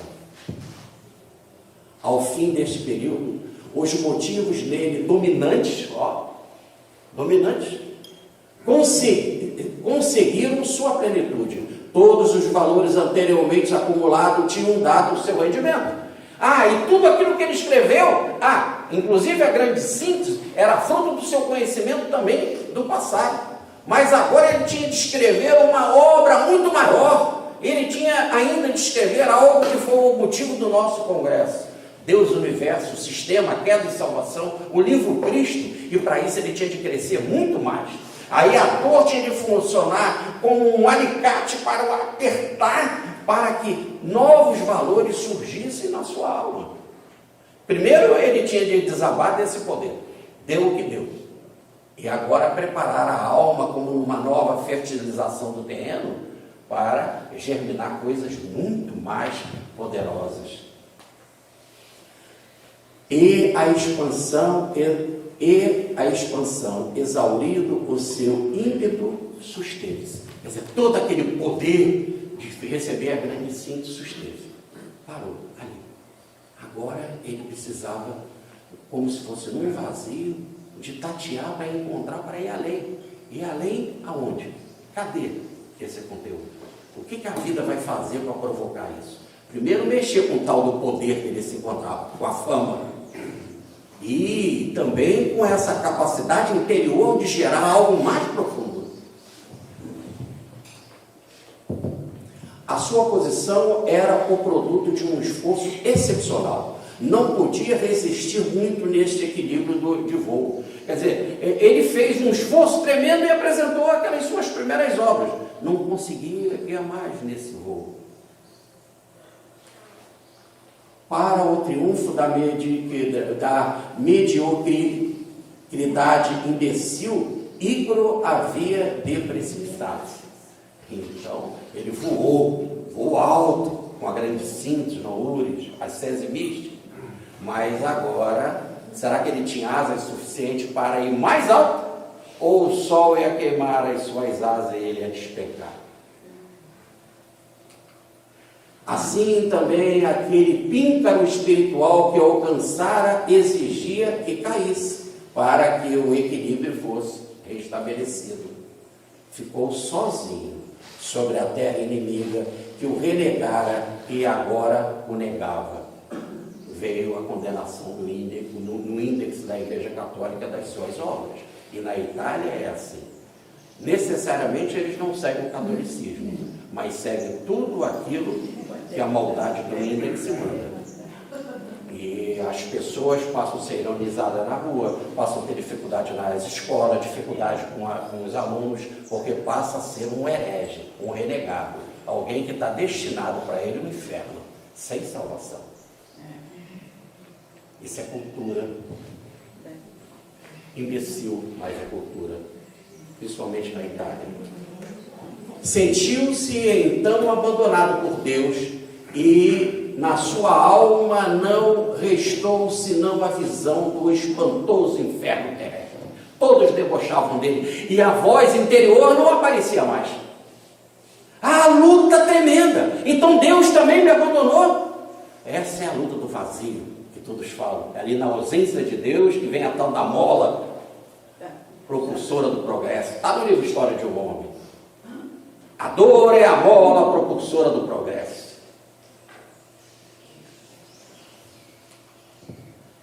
Ao fim deste período, os motivos nele dominantes, conseguiram sua plenitude. Todos os valores anteriormente acumulados tinham dado o seu rendimento. E tudo aquilo que ele escreveu, inclusive a grande síntese, era fruto do seu conhecimento também do passado. Mas agora ele tinha de escrever uma obra muito maior. Ele tinha ainda de escrever algo que foi o motivo do nosso congresso. Deus, o universo, o sistema, a queda e salvação, o livro Cristo. E para isso ele tinha de crescer muito mais. Aí a dor tinha de funcionar como um alicate para o apertar, para que novos valores surgissem na sua alma. Primeiro ele tinha de desabar desse poder. Deu o que deu. E agora preparar a alma como uma nova fertilização do terreno para germinar coisas muito mais poderosas. E a expansão, exaurido o seu ímpeto, susteve-se. Quer dizer, todo aquele poder de receber a grande síntese susteve. Parou ali. Agora ele precisava, como se fosse num vazio, de tatear para encontrar, para ir além. E além aonde? Cadê esse conteúdo? O que a vida vai fazer para provocar isso? Primeiro mexer com o tal do poder que ele se encontrava, com a fama. E também com essa capacidade interior de gerar algo mais profundo. A sua posição era o produto de um esforço excepcional. Não podia resistir muito neste equilíbrio de voo. Quer dizer, ele fez um esforço tremendo e apresentou aquelas suas primeiras obras. Não conseguia ir mais nesse voo. Para o triunfo da mediocridade imbecil, Ícaro havia de precipitar-se. Então, ele voou alto, com a grande síntese, no Ures, a sese mística. Mas agora, será que ele tinha asas suficientes para ir mais alto? Ou o sol ia queimar as suas asas e ele ia despencar? Assim também aquele píncaro espiritual que alcançara exigia que caísse, para que o equilíbrio fosse restabelecido. Ficou sozinho sobre a terra inimiga que o renegara e agora o negava. Veio a condenação no índex da Igreja Católica das suas obras. E na Itália é assim. Necessariamente eles não seguem o catolicismo, mas seguem tudo aquilo que a maldade do índex manda. E as pessoas passam a ser ironizadas na rua, passam a ter dificuldade nas escolas, dificuldade com os alunos, porque passa a ser um herege, um renegado, alguém que está destinado para ele no inferno, sem salvação. Isso é cultura. Imbecil, mas é cultura. principalmente na Itália. Sentiu-se então abandonado por Deus e na sua alma não restou senão a visão do espantoso inferno terrestre. Todos debochavam dele e a voz interior não aparecia mais. A luta tremenda. Então Deus também me abandonou. Essa é a luta do vazio que todos falam. É ali na ausência de Deus que vem a tal da mola propulsora do progresso. Está no livro História de um Homem. A dor é a mola propulsora do progresso.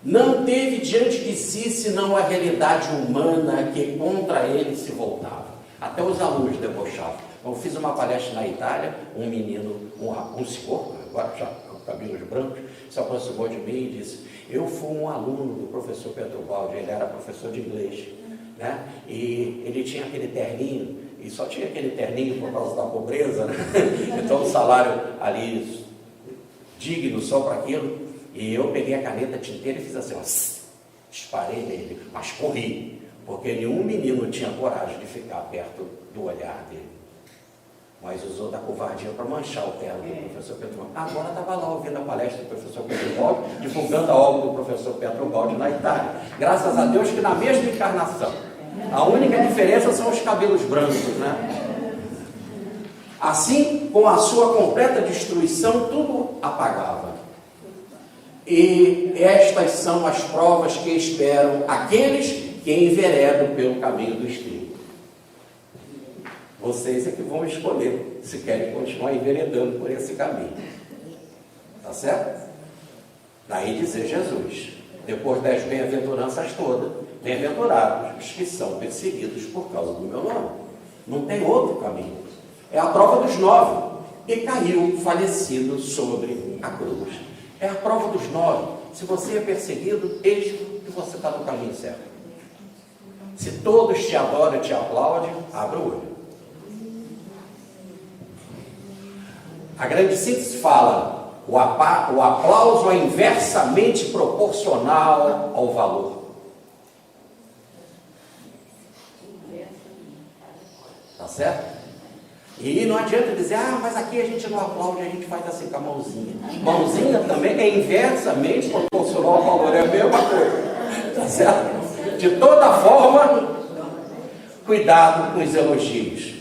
Não teve diante de si senão a realidade humana que contra ele se voltava. Até os alunos debochavam. Eu fiz uma palestra na Itália, um menino, um senhor, agora já com cabelos brancos, se aproximou de mim e disse: eu fui um aluno do professor Pedro Baldi, ele era professor de inglês, né? E ele tinha aquele terninho, e só tinha aquele terninho por causa da pobreza, né? Então o salário ali digno só para aquilo. E eu peguei a caneta tinteira e fiz assim, ó, disparei nele, mas corri, porque nenhum menino tinha coragem de ficar perto do olhar dele. Mas usou da covardia para manchar o terno do professor Pedro Baldi. Agora estava lá ouvindo a palestra do professor Pedro Baldi, divulgando a obra do professor Pedro Baldi na Itália. Graças a Deus que na mesma encarnação. A única diferença são os cabelos brancos, né? Assim, com a sua completa destruição, tudo apagava. E estas são as provas que esperam aqueles que enveredam pelo caminho do Espírito. Vocês é que vão escolher se querem continuar enveredando por esse caminho. Tá certo? Daí dizer Jesus, depois das bem-aventuranças todas, bem-aventurados os que são perseguidos por causa do meu nome. Não tem outro caminho. É a prova dos 9. E caiu falecido sobre a cruz. É a prova dos 9. Se você é perseguido, eis que você está no caminho certo. Se todos te adoram e te aplaudem, abra o olho. A grande síntese fala: o aplauso é inversamente proporcional ao valor. Tá certo? E não adianta dizer, mas aqui a gente não aplaude, a gente faz assim com a mãozinha. Mãozinha também é inversamente proporcional ao valor, é a mesma coisa. Tá certo? De toda forma, cuidado com os elogios.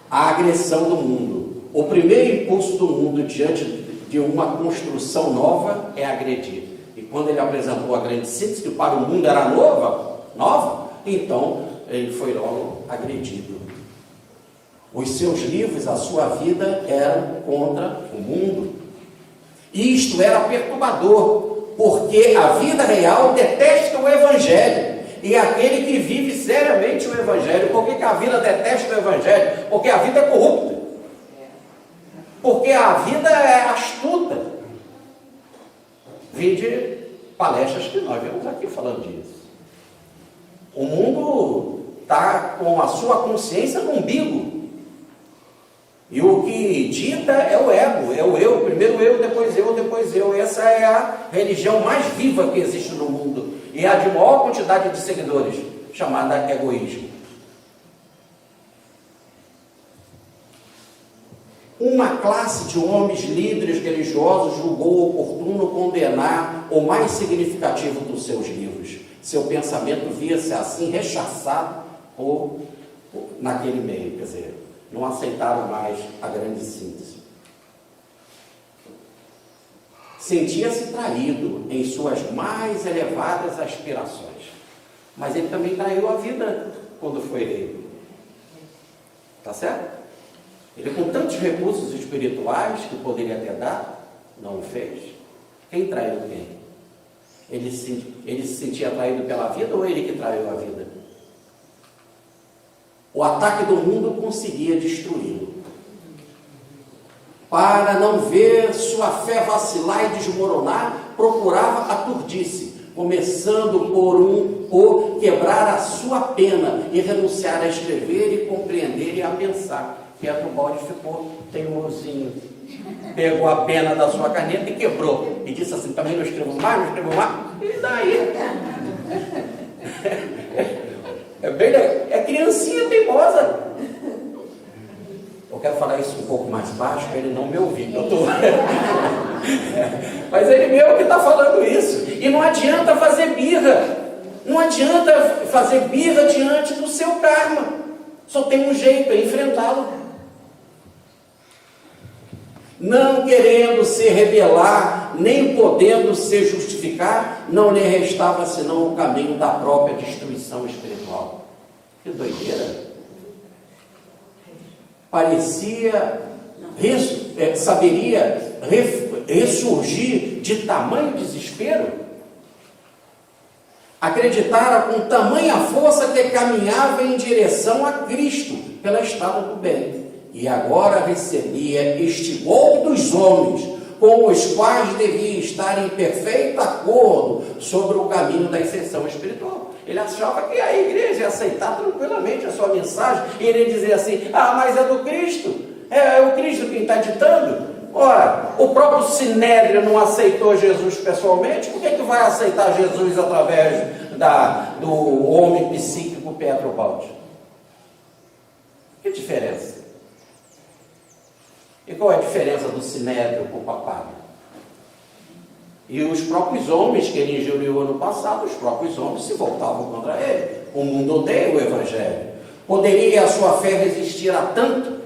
A agressão do mundo. O primeiro impulso do mundo diante de uma construção nova é agredir. E quando ele apresentou a grande síntese, que para o mundo era nova, então ele foi logo agredido. Os seus livros, a sua vida eram contra o mundo. Isto era perturbador, porque a vida real detesta o Evangelho. E aquele que vive seriamente o Evangelho. Por que a vida detesta o Evangelho? Porque a vida é corrupta. Porque a vida é astuta. Vide palestras que nós vemos aqui falando disso. O mundo está com a sua consciência no umbigo. E o que dita é o ego, é o eu, primeiro eu, depois eu, depois eu. Essa é a religião mais viva que existe no mundo. E a de maior quantidade de seguidores, chamada egoísmo. Uma classe de homens líderes religiosos julgou oportuno condenar o mais significativo dos seus livros. Seu pensamento via-se assim rechaçado naquele meio, quer dizer, não aceitaram mais a grande síntese. Sentia-se traído em suas mais elevadas aspirações, mas ele também traiu a vida quando foi eleito. Tá certo? Ele, com tantos recursos espirituais que poderia ter dado, não o fez. Quem traiu quem? Ele se sentia traído pela vida ou ele que traiu a vida? O ataque do mundo conseguia destruí-lo. Para não ver sua fé vacilar e desmoronar, procurava aturdir-se, começando por quebrar a sua pena e renunciar a escrever e compreender e a pensar. Pedro Baldi ficou teimosinho, pegou a pena da sua caneta e quebrou, e disse assim, também não escrevo mais, e daí? É criancinha teimosa. Eu quero falar isso um pouco mais baixo para ele não me ouvir. Mas ele mesmo que está falando isso. E não adianta fazer birra. Não adianta fazer birra diante do seu karma. Só tem um jeito, é enfrentá-lo. Não querendo se rebelar, nem podendo se justificar, não lhe restava senão o caminho da própria destruição espiritual. Que doideira! Saberia ressurgir de tamanho desespero? Acreditara com tamanha força que caminhava em direção a Cristo pela estrada do bem, e agora recebia este golpe dos homens, com os quais devia estar em perfeito acordo sobre o caminho da ascensão espiritual. Ele achava que a igreja ia aceitar tranquilamente a sua mensagem, e ele ia dizer assim: mas é do Cristo, é o Cristo quem está ditando. Ora, o próprio Sinédrio não aceitou Jesus pessoalmente, por que vai aceitar Jesus através do homem psíquico Pedro Balde? Que diferença? E qual é a diferença do Sinédrio para o papado? E os próprios homens que ele injuriou no passado, os próprios homens se voltavam contra ele. O mundo odeia o Evangelho. Poderia a sua fé resistir a tanto?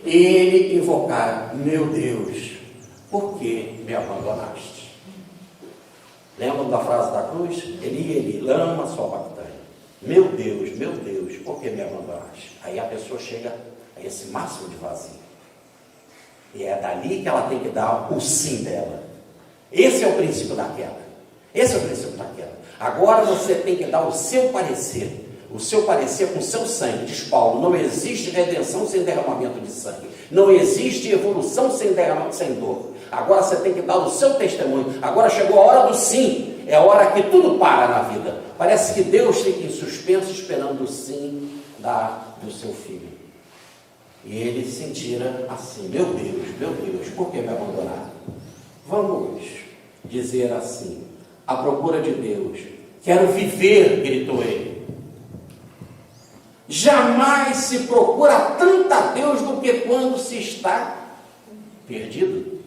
E ele invocar: meu Deus, por que me abandonaste? Lembram da frase da cruz? Eli, lama sabachthani. Meu Deus, por que me abandonaste? Aí a pessoa chega a esse máximo de vazio. E é dali que ela tem que dar o sim dela. Esse é o princípio da queda. Agora você tem que dar o seu parecer. O seu parecer com o seu sangue. Diz Paulo: não existe redenção sem derramamento de sangue. Não existe evolução sem dor. Agora você tem que dar o seu testemunho. Agora chegou a hora do sim. É a hora que tudo para na vida. Parece que Deus fica em suspenso esperando o sim do seu filho. E ele se sentira assim: meu Deus, por que me abandonar? Vamos dizer assim: à procura de Deus. Quero viver, gritou ele. Jamais se procura tanto a Deus do que quando se está perdido.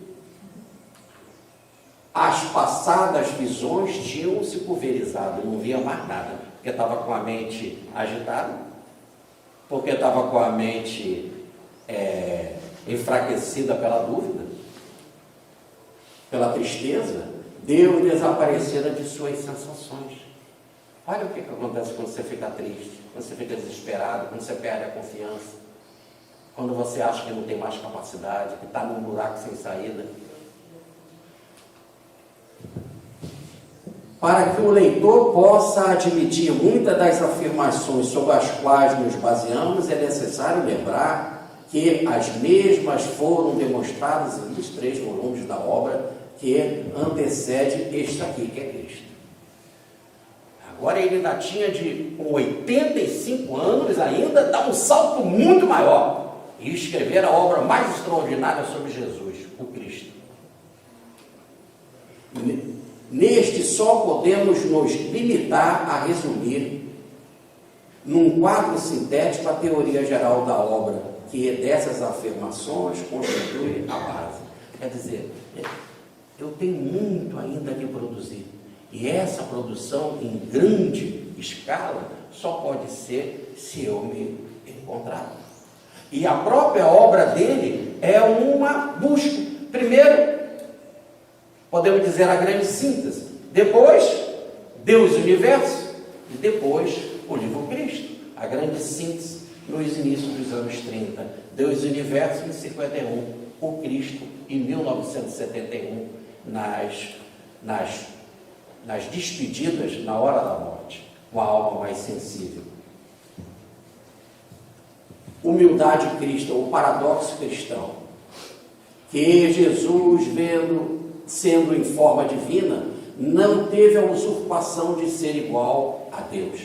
As passadas visões tinham-se pulverizado, não via mais nada, porque estava com a mente agitada, porque estava com a mente enfraquecida pela dúvida, pela tristeza. Deus desaparecera de suas sensações. Olha o que acontece quando você fica triste, quando você fica desesperado, quando você perde a confiança, quando você acha que não tem mais capacidade, que está num buraco sem saída. Para que o leitor possa admitir muitas das afirmações sobre as quais nos baseamos, é necessário lembrar que as mesmas foram demonstradas nos 3 volumes da obra que antecede este aqui, que é Cristo. Agora ele ainda tinha com 85 anos, ainda dá um salto muito maior e escrever a obra mais extraordinária sobre Jesus, o Cristo. Neste só podemos nos limitar a resumir num quadro sintético a teoria geral da obra, que dessas afirmações constitui a base. Quer dizer, eu tenho muito ainda que produzir. E essa produção em grande escala só pode ser se eu me encontrar. E a própria obra dele é uma busca. Primeiro, podemos dizer a grande síntese. Depois, Deus e o universo. E depois, o livro Cristo. A grande síntese nos inícios dos anos 30. Deus e o universo em 51. O Cristo em 1971. Nas despedidas na hora da morte, com a alma mais sensível. Humildade cristã, o paradoxo cristão, que Jesus, sendo em forma divina, não teve a usurpação de ser igual a Deus,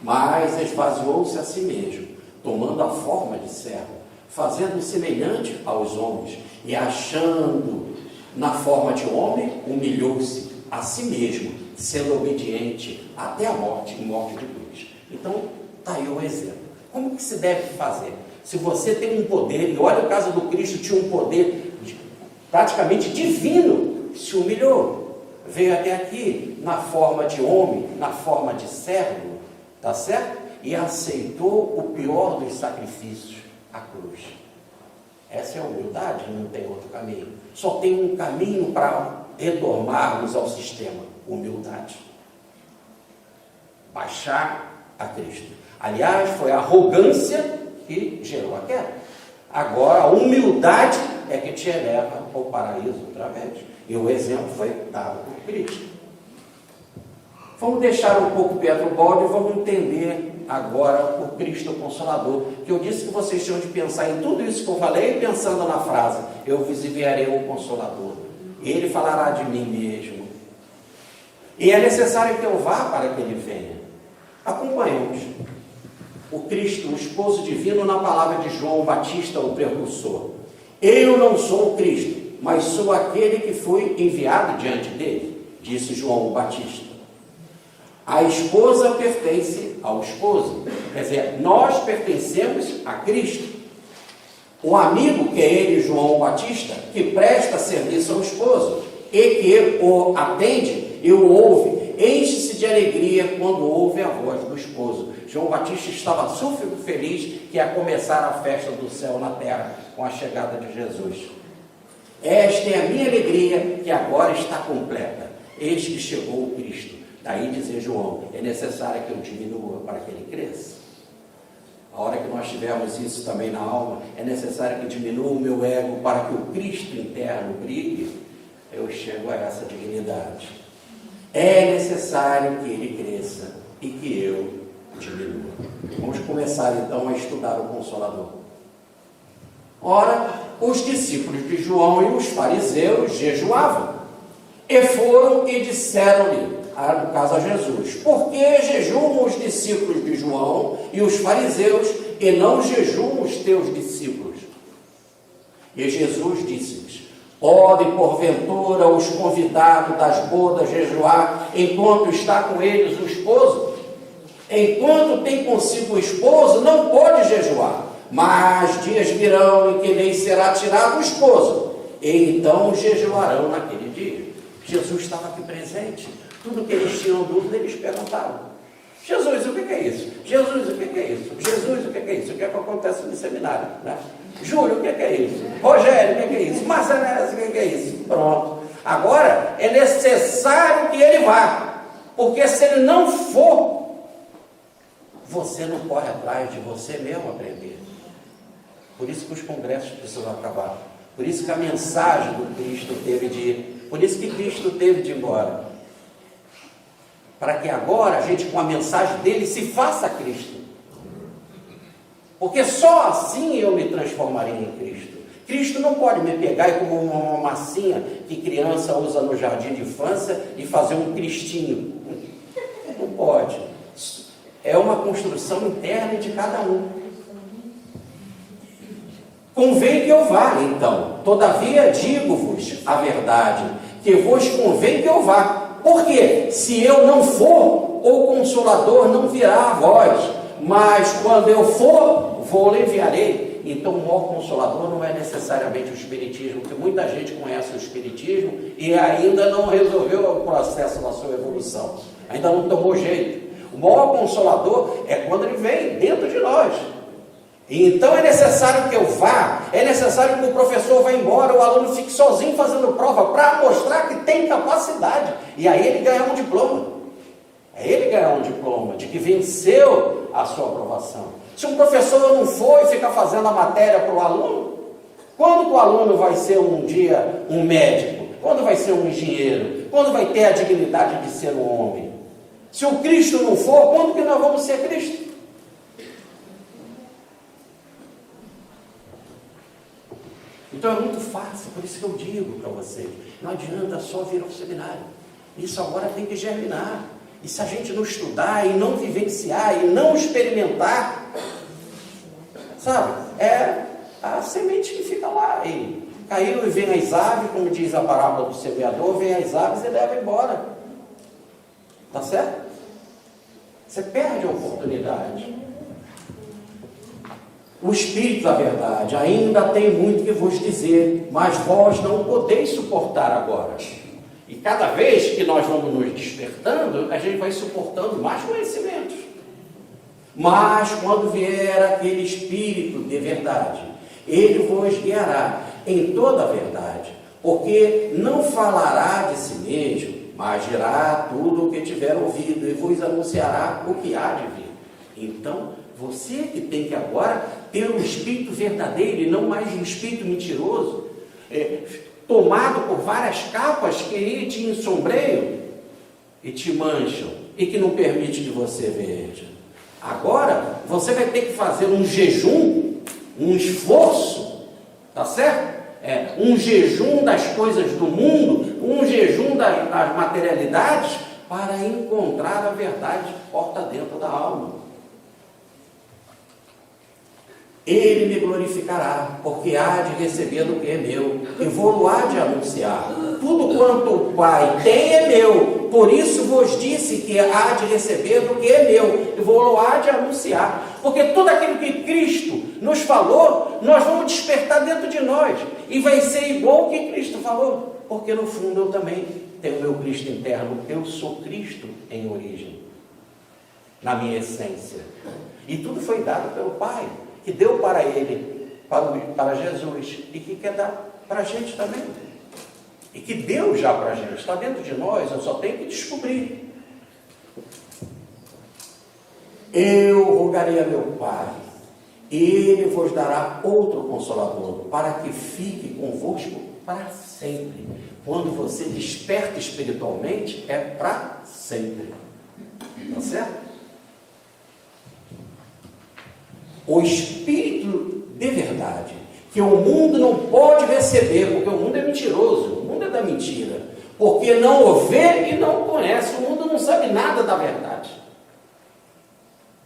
mas esvaziou-se a si mesmo, tomando a forma de servo, fazendo semelhante aos homens, e achando na forma de homem, humilhou-se a si mesmo, sendo obediente até a morte, e morte de cruz. Então, está aí o exemplo. Como que se deve fazer? Se você tem um poder, e olha o caso do Cristo, tinha um poder praticamente divino, se humilhou, veio até aqui na forma de homem, na forma de servo, tá certo? E aceitou o pior dos sacrifícios, a cruz. Essa é a humildade, não tem outro caminho. Só tem um caminho para retornarmos ao sistema: humildade. Baixar a Cristo. Aliás, foi a arrogância que gerou a queda. Agora, a humildade é que te eleva ao paraíso outra vez. E o exemplo foi dado por Cristo. Vamos deixar um pouco perto do balde e vamos entender agora o Cristo Consolador, que eu disse que vocês tinham de pensar em tudo isso que eu falei, pensando na frase: eu vos enviarei um Consolador, ele falará de mim mesmo, e é necessário que eu vá para que ele venha. Acompanhemos o Cristo, o esposo divino, na palavra de João Batista, o precursor. Eu não sou o Cristo, mas sou aquele que foi enviado diante dele, disse João Batista. A esposa pertence ao esposo, quer dizer, nós pertencemos a Cristo. O amigo, que é ele, João Batista, que presta serviço ao esposo e que o atende e o ouve, enche-se de alegria quando ouve a voz do esposo. João Batista estava super feliz que ia começar a festa do céu na terra com a chegada de Jesus. Esta é a minha alegria, que agora está completa. Eis que chegou o Cristo. Daí dizer João: é necessário que eu diminua para que ele cresça. A hora que nós tivermos isso também na alma, é necessário que diminua o meu ego para que o Cristo interno brilhe. Eu chego a essa dignidade. É necessário que ele cresça e que eu diminua. Vamos começar então a estudar o Consolador. Ora, os discípulos de João e os fariseus jejuavam, e foram e disseram-lhe, no caso a Jesus: por que jejuam os discípulos de João e os fariseus e não jejuam os teus discípulos? E Jesus disse-lhes: podem porventura os convidados das bodas jejuar enquanto está com eles o esposo? Enquanto tem consigo o esposo, não pode jejuar, mas dias virão em que lhes será tirado o esposo, e então jejuarão naquele dia. Jesus estava aqui presente. Tudo que eles tinham dúvida, eles perguntavam: Jesus, o que é isso? Jesus, o que é isso? Jesus, o que é isso? O que é que acontece no seminário, né? Júlio, o que é isso? Rogério, o que é isso? Marceles, o que é isso? Pronto. Agora, é necessário que ele vá, porque se ele não for, você não corre atrás de você mesmo aprender. Por isso que os congressos precisam acabar. Por isso que a mensagem do Cristo teve de ir. Por isso que Cristo teve de ir embora. Para que agora a gente, com a mensagem dele, se faça Cristo. Porque só assim eu me transformarei em Cristo. Cristo não pode me pegar e como uma massinha que criança usa no jardim de infância e fazer um cristinho. Não pode. É uma construção interna de cada um. Convém que eu vá, então. Todavia digo-vos a verdade, que vos convém que eu vá. Porque se eu não for, o Consolador não virá a vós, mas quando eu for, vou-lhe enviarei. Então o maior Consolador não é necessariamente o Espiritismo, porque muita gente conhece o Espiritismo e ainda não resolveu o processo da sua evolução, ainda não tomou jeito. O maior Consolador é quando ele vem dentro de nós. Então é necessário que eu vá, é necessário que o professor vá embora, o aluno fique sozinho fazendo prova, para mostrar que tem capacidade, e aí ele ganhar um diploma. É ele ganhar um diploma de que venceu a sua aprovação. Se um professor não for e fica fazendo a matéria para o aluno, quando que o aluno vai ser um dia um médico? Quando vai ser um engenheiro? Quando vai ter a dignidade de ser um homem? Se o Cristo não for, quando que nós vamos ser Cristo? Então é muito fácil, por isso que eu digo para vocês, não adianta só vir ao seminário. Isso agora tem que germinar. E se a gente não estudar, e não vivenciar, e não experimentar, sabe, é a semente que fica lá, e caiu e vem as aves, como diz a parábola do semeador, vem as aves e leva embora. Tá certo? Você perde a oportunidade. O Espírito da verdade ainda tem muito que vos dizer, mas vós não podeis suportar agora. E cada vez que nós vamos nos despertando, a gente vai suportando mais conhecimentos. Mas quando vier aquele Espírito de verdade, ele vos guiará em toda a verdade, porque não falará de si mesmo, mas dirá tudo o que tiver ouvido e vos anunciará o que há de vir. Então, você que tem que agora ter um Espírito verdadeiro e não mais um Espírito mentiroso, tomado por várias capas que te ensombreiam e te mancham e que não permite que você veja. Agora, você vai ter que fazer um jejum, um esforço, tá certo? Um jejum das coisas do mundo, um jejum das materialidades, para encontrar a verdade que porta dentro da alma. Ele me glorificará, porque há de receber do que é meu, e vou-lo há de anunciar. Tudo quanto o Pai tem é meu, por isso vos disse que há de receber do que é meu, e vou-lo há de anunciar. Porque tudo aquilo que Cristo nos falou, nós vamos despertar dentro de nós, e vai ser igual o que Cristo falou, porque no fundo eu também tenho o meu Cristo interno, eu sou Cristo em origem, na minha essência. E tudo foi dado pelo Pai, que deu para ele, para Jesus, e que quer dar para a gente também. E que deu já para a gente, está dentro de nós, eu só tenho que descobrir. Eu rogarei a meu Pai, e Ele vos dará outro Consolador, para que fique convosco para sempre. Quando você desperta espiritualmente, é para sempre. Está certo? O Espírito de verdade, que o mundo não pode receber, porque o mundo é mentiroso, o mundo é da mentira, porque não o vê e não o conhece, o mundo não sabe nada da verdade,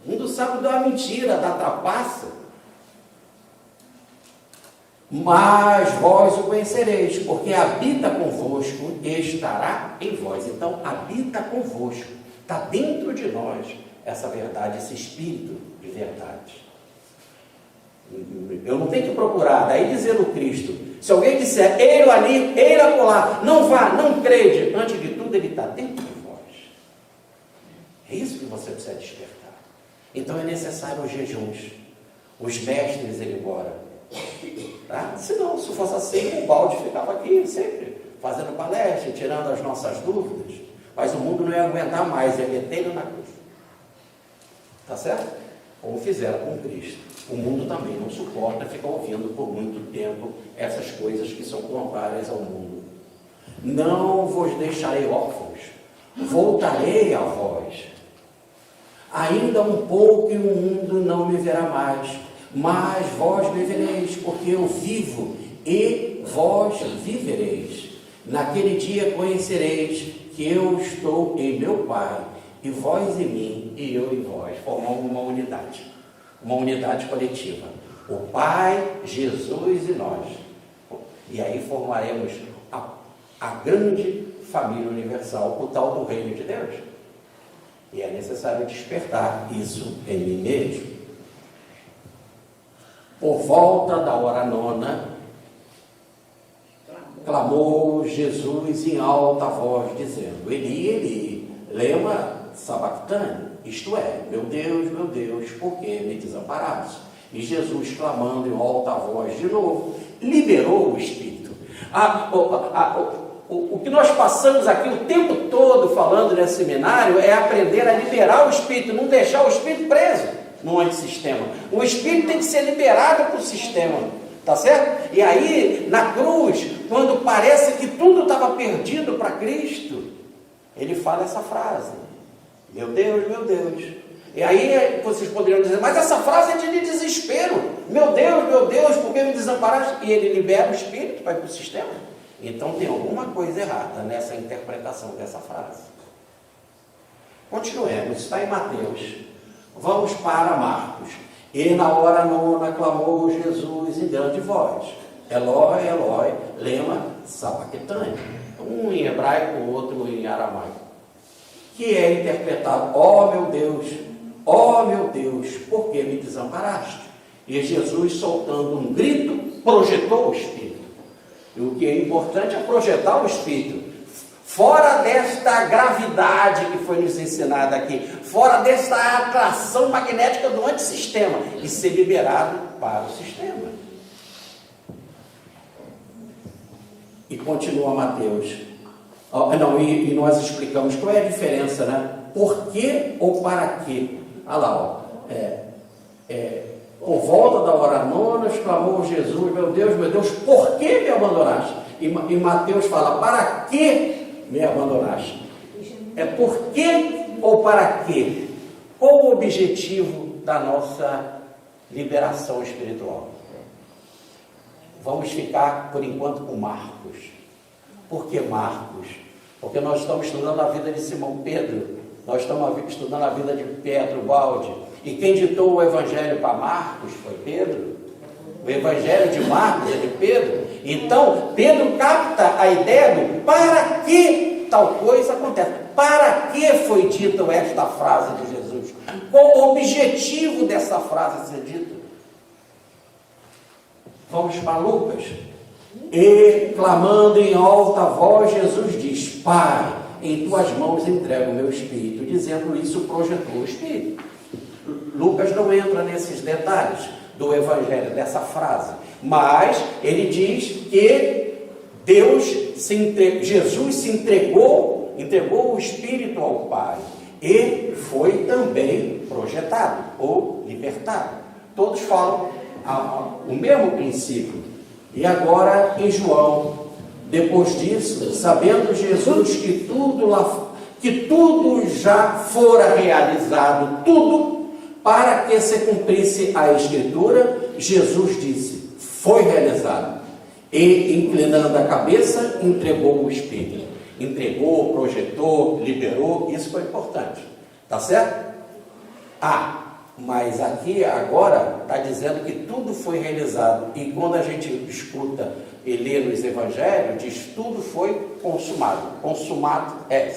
o mundo sabe da mentira, da trapaça, mas vós o conhecereis, porque habita convosco e estará em vós. Então, habita convosco, está dentro de nós essa verdade, esse Espírito de verdade. Eu não tenho que procurar, daí dizer o Cristo. Se alguém disser, ele ali, ele acolá, não vá, não crede, antes de tudo ele está dentro de vós. É isso que você precisa despertar. Então é necessário os jejuns, os mestres ir embora. Tá? Senão, se fosse assim, o balde ficava aqui sempre, fazendo palestra, tirando as nossas dúvidas, mas o mundo não ia aguentar mais, ia meter ele na cruz. Tá certo? Como fizeram com Cristo. O mundo também não suporta ficar ouvindo por muito tempo essas coisas que são contrárias ao mundo. Não vos deixarei órfãos, voltarei a vós. Ainda um pouco e o mundo não me verá mais, mas vós me vereis, porque eu vivo e vós vivereis. Naquele dia conhecereis que eu estou em meu Pai, e vós em mim, e eu em vós. Formamos uma unidade coletiva. O Pai, Jesus e nós. E aí formaremos a grande família universal, o tal do reino de Deus. E é necessário despertar isso em mim mesmo. Por volta da hora 9, clamou Jesus em alta voz, dizendo, Eli, Eli, lema sabactani, isto é, meu Deus, por que me desamparaste? E Jesus, clamando em alta voz de novo, liberou o Espírito. O que nós passamos aqui o tempo todo falando nesse seminário é aprender a liberar o Espírito, não deixar o Espírito preso no antissistema. O Espírito tem que ser liberado para o sistema, tá certo? E aí, na cruz, quando parece que tudo estava perdido para Cristo, ele fala essa frase, meu Deus, e aí vocês poderiam dizer, mas essa frase é de desespero, meu Deus, por que me desamparaste? E ele libera o Espírito para ir para o sistema. Então tem alguma coisa errada nessa interpretação dessa frase. Continuemos, está em Mateus. Vamos para Marcos. E na hora 9 clamou Jesus em grande voz, Eloi, Eloi, lema sabactani. Um em hebraico, o outro em aramaico. que é interpretado: ó meu Deus, por que me desamparaste? E Jesus, soltando um grito, projetou o Espírito. E o que é importante é projetar o Espírito. Fora desta gravidade que foi nos ensinada aqui, fora desta atração magnética do antissistema, e ser liberado para o sistema. E continua Mateus. E nós explicamos qual é a diferença, né? Por quê ou para quê? Olha lá, por volta da hora nona, exclamou Jesus: meu Deus, por que me abandonaste? E Mateus fala: para que me abandonaste? É por quê ou para quê? Qual o objetivo da nossa liberação espiritual? Vamos ficar, por enquanto, com Marcos. Por que Marcos? Porque nós estamos estudando a vida de Simão Pedro, nós estamos estudando a vida de Pedro Balde, e quem ditou o evangelho para Marcos foi Pedro. O evangelho de Marcos é de Pedro. Então, Pedro capta a ideia do para que tal coisa acontece. Para que foi dita esta frase de Jesus? Qual o objetivo dessa frase ser dita? Vamos para Lucas. E, clamando em alta voz, Jesus diz: Pai, em tuas mãos entrego o meu espírito. Dizendo isso, projetou o espírito. Lucas não entra nesses detalhes do evangelho, dessa frase, mas ele diz que Jesus se entregou o espírito ao Pai e foi também projetado ou libertado. Todos falam o mesmo princípio. E agora em João, depois disso, sabendo Jesus que tudo já fora realizado, tudo, para que se cumprisse a Escritura, Jesus disse: foi realizado. E, inclinando a cabeça, entregou o Espírito. Entregou, projetou, liberou. Isso foi importante. Tá certo? Mas aqui agora está dizendo que tudo foi realizado. E quando a gente escuta e lê nos evangelhos, diz: tudo foi consumado. Consumado é.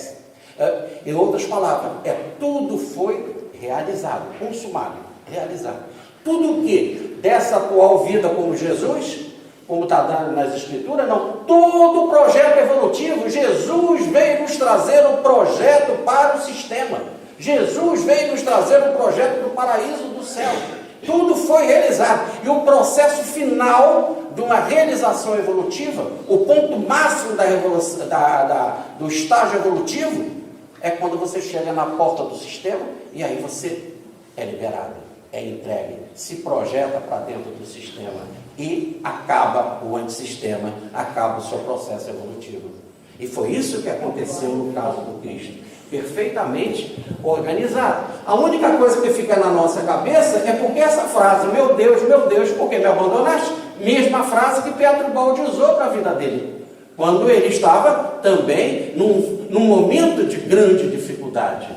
Em outras palavras, tudo foi realizado, consumado, realizado. Tudo o que? Dessa atual vida como Jesus, como está dando nas Escrituras, não. Todo o projeto evolutivo, Jesus veio nos trazer um projeto para o sistema. Jesus veio nos trazer um projeto do paraíso do céu. Tudo foi realizado. E o processo final de uma realização evolutiva, o ponto máximo do estágio evolutivo, é quando você chega na porta do sistema e aí você é liberado, é entregue, se projeta para dentro do sistema e acaba o antissistema, acaba o seu processo evolutivo. E foi isso que aconteceu no caso do Cristo. Perfeitamente organizado. A única coisa que fica na nossa cabeça é porque essa frase: meu Deus, por que me abandonaste? Mesma frase que Pedro Balde usou para a vida dele, quando ele estava também num momento de grande dificuldade.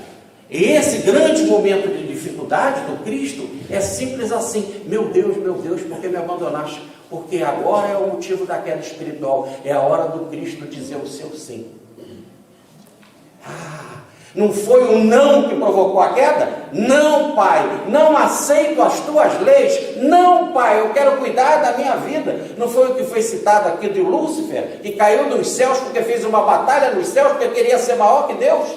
E esse grande momento de dificuldade do Cristo é simples assim: meu Deus, por que me abandonaste? Porque agora é o motivo da queda espiritual, é a hora do Cristo dizer o seu sim. Não foi o não que provocou a queda? Não, Pai, não aceito as tuas leis. Não, Pai, eu quero cuidar da minha vida. Não foi o que foi citado aqui de Lúcifer, que caiu dos céus porque fez uma batalha nos céus, porque queria ser maior que Deus?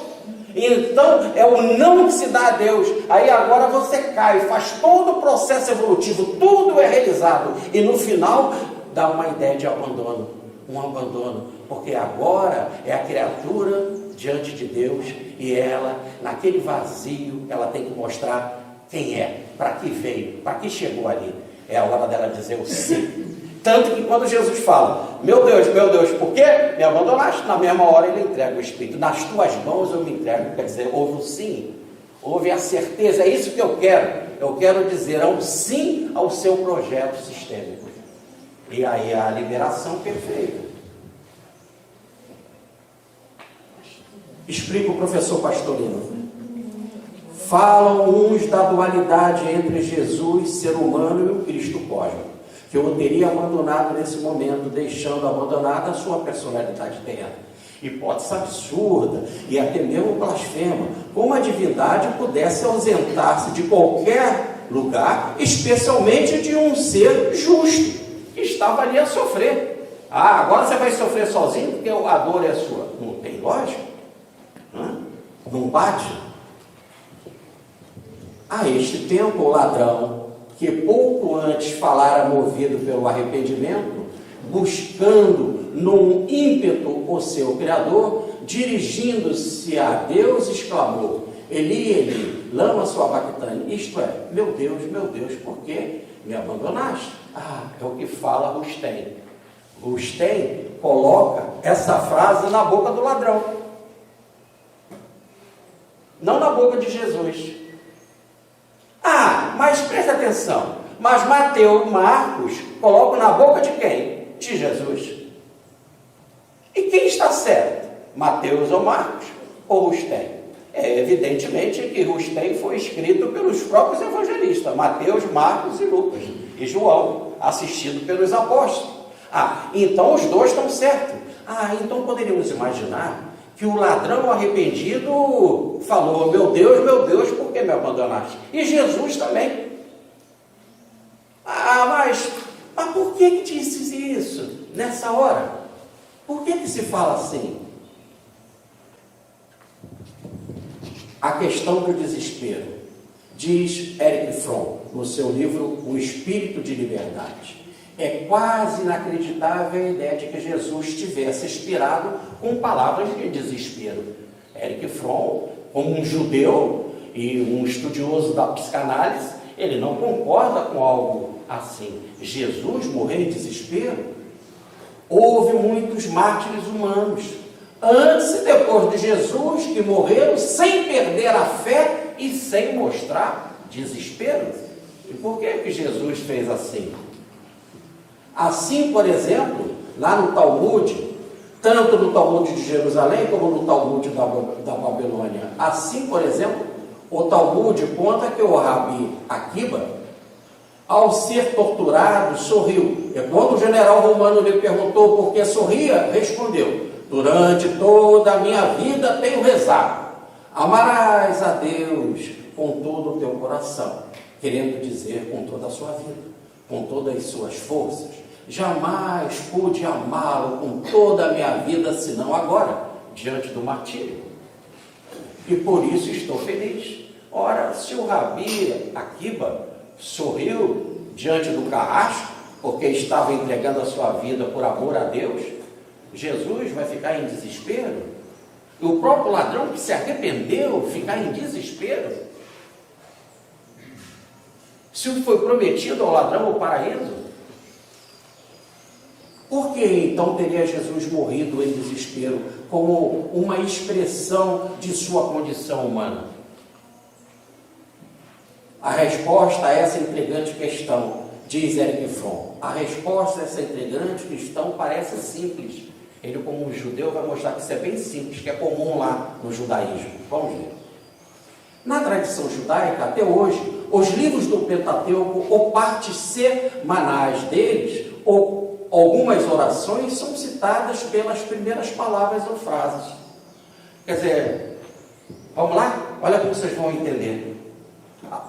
Então é o não que se dá a Deus. Aí agora você cai, faz todo o processo evolutivo, tudo é realizado, e no final dá uma ideia de abandono, um abandono, porque agora é a criatura diante de Deus, e ela, naquele vazio, ela tem que mostrar quem é, para que veio, para que chegou ali. É a hora dela dizer o sim. Tanto que quando Jesus fala: meu Deus, por que me abandonaste? Na mesma hora ele entrega o Espírito. Nas tuas mãos eu me entrego. Quer dizer, houve um sim, houve a certeza. É isso que eu quero. Eu quero dizer um sim ao seu projeto sistêmico. E aí a liberação perfeita. Explica o professor Pastorino. Falam uns da dualidade entre Jesus, ser humano, e o Cristo cósmico, que eu teria abandonado nesse momento, deixando abandonada a sua personalidade terrena. hipótese absurda e até mesmo blasfema, como a divindade pudesse ausentar-se de qualquer lugar, especialmente de um ser justo, que estava ali a sofrer. Ah, agora você vai sofrer sozinho porque a dor é sua. Não tem lógica? Não bate? A este tempo, o ladrão, que pouco antes falara movido pelo arrependimento, buscando num ímpeto o seu Criador, dirigindo-se a Deus, exclamou: Eli, Eli, lama sabachthani, isto é, meu Deus, por que me abandonaste? É o que fala Rustem. Rustem coloca essa frase na boca do ladrão, não na boca de Jesus. Mas preste atenção, mas Marcos coloca na boca de quem? De Jesus. E quem está certo? Mateus ou Marcos? Ou Rustem? Evidentemente que Rustem foi escrito pelos próprios evangelistas, Mateus, Marcos e Lucas, e João, assistido pelos apóstolos. Então os dois estão certos. Então poderíamos imaginar que o ladrão arrependido falou: meu Deus, por que me abandonaste? E Jesus também. Mas por que disse isso nessa hora? Por que se fala assim? A questão do desespero, diz Erich Fromm no seu livro O Espírito de Liberdade. É quase inacreditável a ideia de que Jesus tivesse inspirado com palavras de desespero. Erich Fromm, como um judeu e um estudioso da psicanálise, ele não concorda com algo assim. Jesus morreu em desespero? Houve muitos mártires humanos, antes e depois de Jesus, que morreram sem perder a fé e sem mostrar desespero. E por que Jesus fez assim? Assim, por exemplo, lá no Talmud, tanto no Talmud de Jerusalém como no Talmud da Babilônia, assim, por exemplo, o Talmud conta que o Rabi Akiba, ao ser torturado, sorriu. E quando o general romano lhe perguntou por que sorria, respondeu: durante toda a minha vida tenho rezado, amarás a Deus com todo o teu coração, querendo dizer com toda a sua vida, com todas as suas forças. Jamais pude amá-lo com toda a minha vida, senão agora, diante do martírio. E por isso estou feliz. Ora, se o Rabi Akiba sorriu diante do carrasco, porque estava entregando a sua vida por amor a Deus, Jesus vai ficar em desespero? E o próprio ladrão que se arrependeu ficar em desespero? Se foi prometido ao ladrão o paraíso, por que então teria Jesus morrido em desespero, como uma expressão de sua condição humana? A resposta a essa intrigante questão, diz Erich Fromm, a resposta a essa intrigante questão parece simples. Ele, como um judeu, vai mostrar que isso é bem simples, que é comum lá no judaísmo. Vamos ver. Na tradição judaica, até hoje, os livros do Pentateuco, ou partes semanais deles, ou algumas orações, são citadas pelas primeiras palavras ou frases. Quer dizer, vamos lá? Olha como vocês vão entender.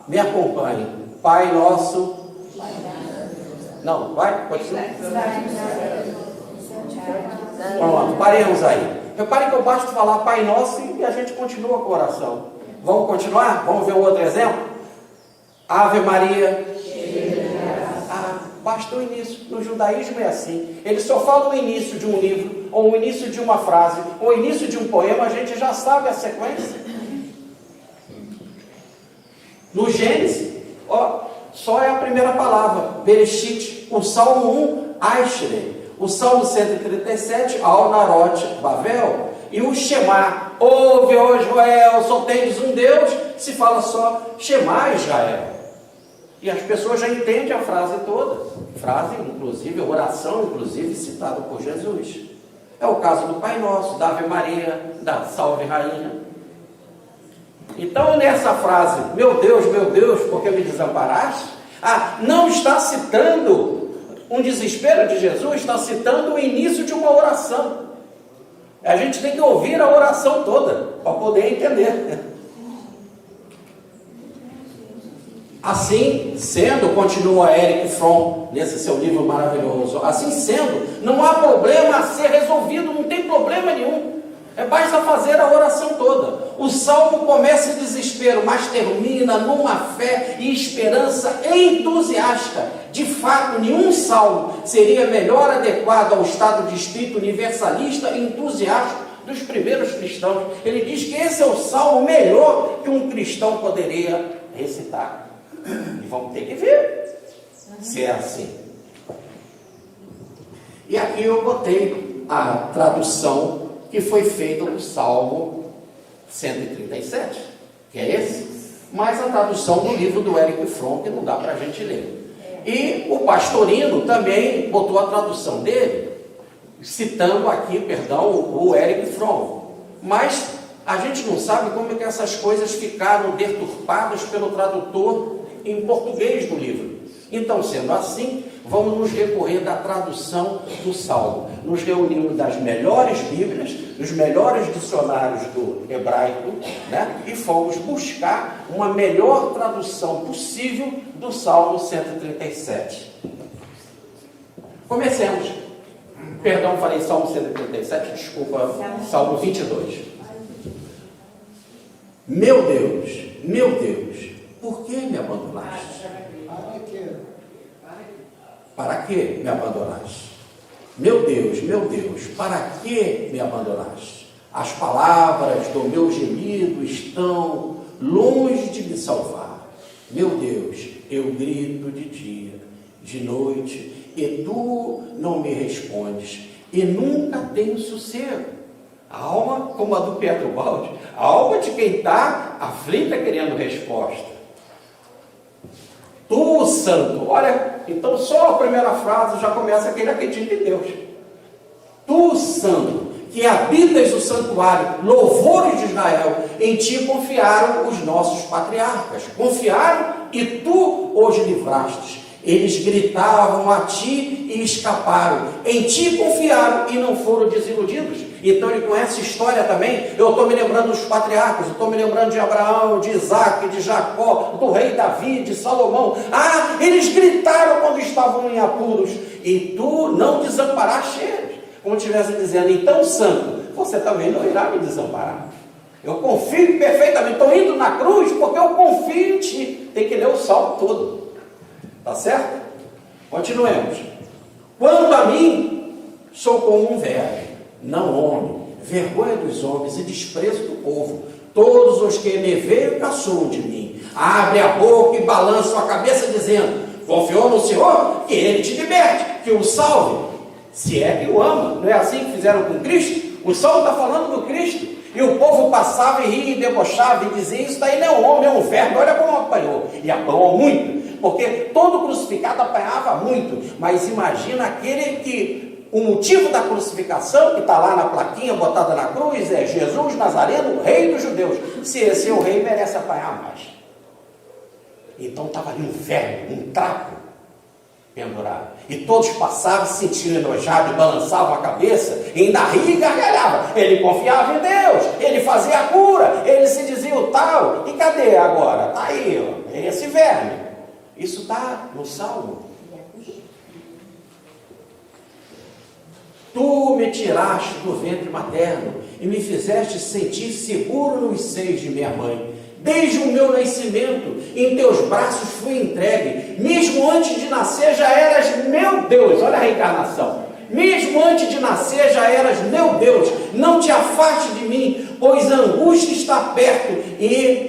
Me acompanhe. Pai nosso. Não, vai? Continua. Vamos lá, paremos aí. Reparem que eu basta falar Pai Nosso e a gente continua com a oração. Vamos continuar? Vamos ver um outro exemplo? Ave Maria. Basta o início. No judaísmo é assim. Ele só fala o início de um livro, ou o início de uma frase, ou o início de um poema, a gente já sabe a sequência. No Gênesis, só é a primeira palavra, Bereshit. O Salmo 1, Ashrei. O Salmo 137, Al-Narot, Babel. E o Shema, ouve, ó Israel, só tens um Deus, se fala só Shema Israel. E as pessoas já entendem a frase toda. Frase, inclusive, oração, inclusive, citada por Jesus. É o caso do Pai Nosso, da Ave Maria, da Salve Rainha. Então, nessa frase, meu Deus, por que me desamparaste? Não está citando um desespero de Jesus, está citando o início de uma oração. A gente tem que ouvir a oração toda para poder entender. Assim sendo, continua Erich Fromm nesse seu livro maravilhoso, assim sendo, não há problema a ser resolvido, não tem problema nenhum. Basta fazer a oração toda. O salmo começa em desespero, mas termina numa fé e esperança entusiasta. De fato, nenhum salmo seria melhor adequado ao estado de espírito universalista e entusiasta dos primeiros cristãos. Ele diz que esse é o salmo melhor que um cristão poderia recitar. E vamos ter que ver se é assim. E aqui eu botei a tradução que foi feita do Salmo 137, que é esse, mais a tradução do livro do Erich Fromm, que não dá para a gente ler. E o Pastorino também botou a tradução dele, citando aqui, o Erich Fromm. Mas a gente não sabe como é que essas coisas ficaram deturpadas pelo tradutor em português do livro. Então, sendo assim, vamos nos recorrer da tradução do Salmo. Nos reunimos das melhores Bíblias, dos melhores dicionários do hebraico, né? E fomos buscar uma melhor tradução possível do Salmo 137. Comecemos. Perdão, falei Salmo 137, desculpa, Salmo 22. Meu Deus, por que me abandonaste? Para que me abandonaste? Meu Deus, para que me abandonaste? As palavras do meu gemido estão longe de me salvar. Meu Deus, eu grito de dia, de noite, e tu não me respondes, e nunca tenho sossego. A alma, como a do Pedro Baldi, a alma de quem está aflita querendo resposta. Tu, santo, olha, então só a primeira frase já começa que ele acredita em Deus. Tu, santo, que habitas o santuário, louvores de Israel, em ti confiaram os nossos patriarcas. Confiaram e tu os livrastes. Eles gritavam a ti e escaparam. Em ti confiaram e não foram desiludidos. Então ele com essa história também, eu estou me lembrando dos patriarcas, eu estou me lembrando de Abraão, de Isaac, de Jacó, do rei Davi, de Salomão. Ah, eles gritaram quando estavam em apuros, e tu não desamparaste eles. Como estivesse dizendo, então, santo, você também não irá me desamparar. Eu confio perfeitamente, estou indo na cruz porque eu confio em ti. Tem que ler o salmo todo. Tá certo? Continuemos. Quanto a mim, sou como um verme, não homem, vergonha dos homens e desprezo do povo. Todos os que me veem caçoam de mim. Abre a boca e balança a cabeça, dizendo: confiou no Senhor, que Ele te liberte, que o salve, se é que o ama. Não é assim que fizeram com Cristo? O salmo está falando do Cristo. E o povo passava e ria e debochava e dizia: isso daí não é um homem, é um verme, olha como apanhou. E apanhou muito, porque todo crucificado apanhava muito. Mas imagina aquele que o motivo da crucificação, que está lá na plaquinha botada na cruz, é Jesus Nazareno, rei dos judeus. Se esse é o rei, merece apanhar mais. Então estava ali um verme, um trapo pendurado. E todos passavam, se sentiam enojados, balançavam a cabeça, e ainda ria e gargalhava. Ele confiava em Deus, ele fazia a cura, ele se dizia o tal. E cadê agora? Está aí, ó, esse verme. Isso está no Salmo. Tu me tiraste do ventre materno e me fizeste sentir seguro nos seios de minha mãe. Desde o meu nascimento, em teus braços fui entregue. Mesmo antes de nascer já eras meu Deus. Olha a reencarnação. Mesmo antes de nascer já eras meu Deus. Não te afaste de mim, pois a angústia está perto e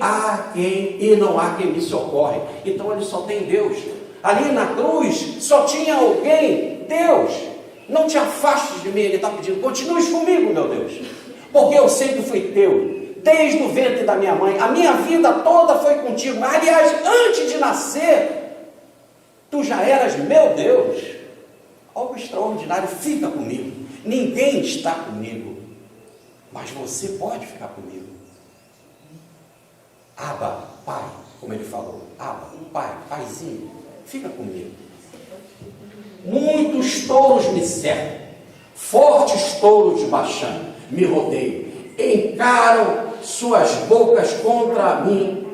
não há quem me socorre. Então ele só tem Deus. Ali na cruz só tinha alguém, Deus. Não te afastes de mim, ele está pedindo, continues comigo, meu Deus, porque eu sempre fui teu, desde o ventre da minha mãe, a minha vida toda foi contigo. Aliás, antes de nascer, tu já eras meu Deus. Algo extraordinário, fica comigo. Ninguém está comigo, mas você pode ficar comigo. Abba, pai, como ele falou, Abba, pai, paizinho, fica comigo. Muitos touros me cercam, fortes touros de Baixã, me rodeiam, encaram suas bocas contra mim,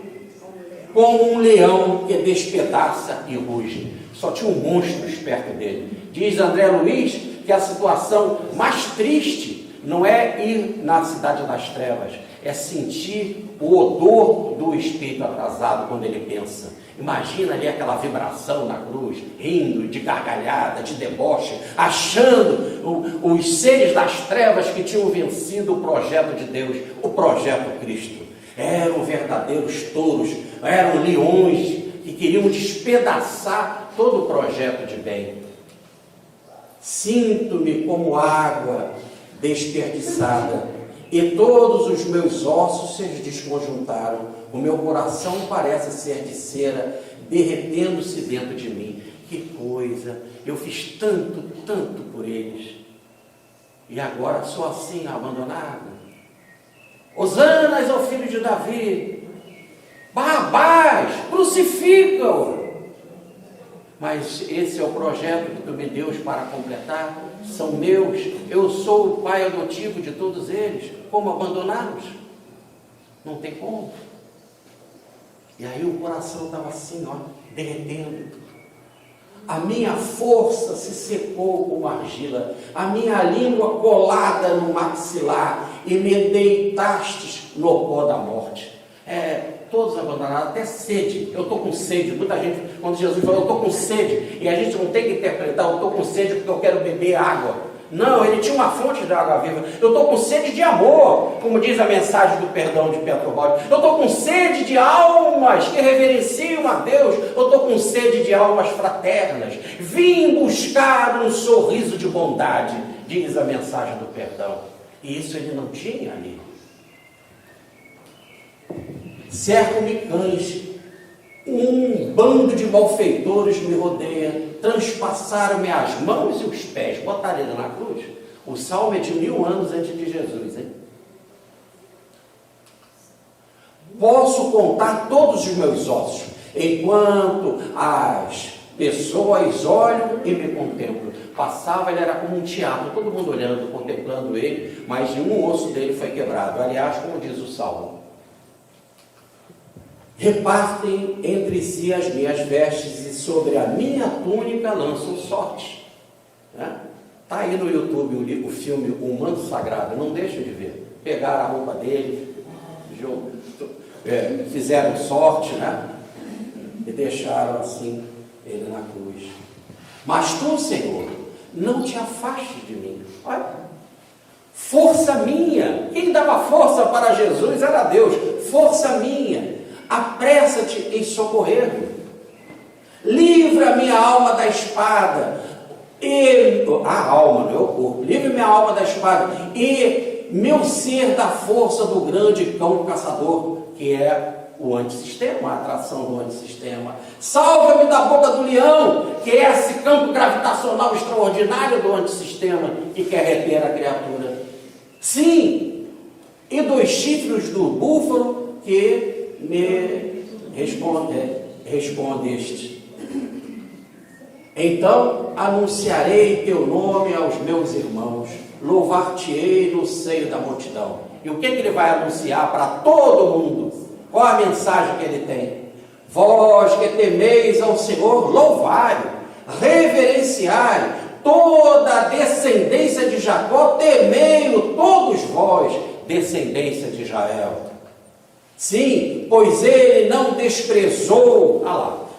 como um leão que despedaça e ruge. Só tinha um monstro perto dele. Diz André Luiz que a situação mais triste não é ir na cidade das trevas, é sentir o odor do espírito atrasado quando ele pensa. Imagina ali aquela vibração na cruz, rindo, de gargalhada, de deboche, achando os seres das trevas que tinham vencido o projeto de Deus, o projeto Cristo. Eram verdadeiros touros, eram leões que queriam despedaçar todo o projeto de bem. Sinto-me como água desperdiçada, e todos os meus ossos se desconjuntaram. O meu coração parece ser de cera, derretendo-se dentro de mim. Que coisa! Eu fiz tanto, tanto por eles, e agora sou assim, abandonado. Hosanas ao filho de Davi, Barrabás, crucifica-o. Mas esse é o projeto que tu me deu para completar, são meus, eu sou o pai adotivo de todos eles, como abandoná-los? Não tem como. E aí o coração estava assim, ó, derretendo. A minha força se secou como argila, a minha língua colada no maxilar, e me deitastes no pó da morte. Todos abandonaram, até sede. Eu estou com sede. Muita gente, quando Jesus falou, eu estou com sede, e a gente não tem que interpretar, eu estou com sede porque eu quero beber água. Não, ele tinha uma fonte de água viva. Eu estou com sede de amor, como diz a mensagem do perdão de Pedro Rocha. Eu estou com sede de almas que reverenciam a Deus. Eu estou com sede de almas fraternas. Vim buscar um sorriso de bondade, diz a mensagem do perdão. E isso ele não tinha ali. Cercam-me cães, um bando de malfeitores me rodeia, transpassaram-me as mãos e os pés, botaram ele na cruz. O salmo é de 1000 anos antes de Jesus, hein? Posso contar todos os meus ossos, enquanto as pessoas olham e me contemplam. Passava, ele era como um teatro, todo mundo olhando, contemplando ele, mas nenhum osso dele foi quebrado. Aliás, como diz o salmo, repartem entre si as minhas vestes e sobre a minha túnica lançam sorte. Está aí no YouTube o filme O Manto Sagrado, não deixa de ver. Pegaram a roupa dele, fizeram sorte, e deixaram assim ele na cruz. Mas tu, Senhor, não te afastes de mim. Olha, força minha. Quem dava força para Jesus era Deus. Força minha. Apressa-te em socorrer-me. Livra minha alma da espada. A alma, não é o corpo. Livra minha alma da espada. E meu ser da força do grande cão caçador, que é o antissistema, a atração do antissistema. Salva-me da boca do leão, que é esse campo gravitacional extraordinário do antissistema, que quer reter a criatura. Sim, e dos chifres do búfalo, que me respondeste. Então anunciarei teu nome aos meus irmãos, louvar-te-ei no seio da multidão. E o que ele vai anunciar para todo mundo? Qual a mensagem que ele tem? Vós que temeis ao Senhor, louvai, reverenciai, toda a descendência de Jacó, temei-o, todos vós, descendência de Israel. Sim, pois ele não desprezou,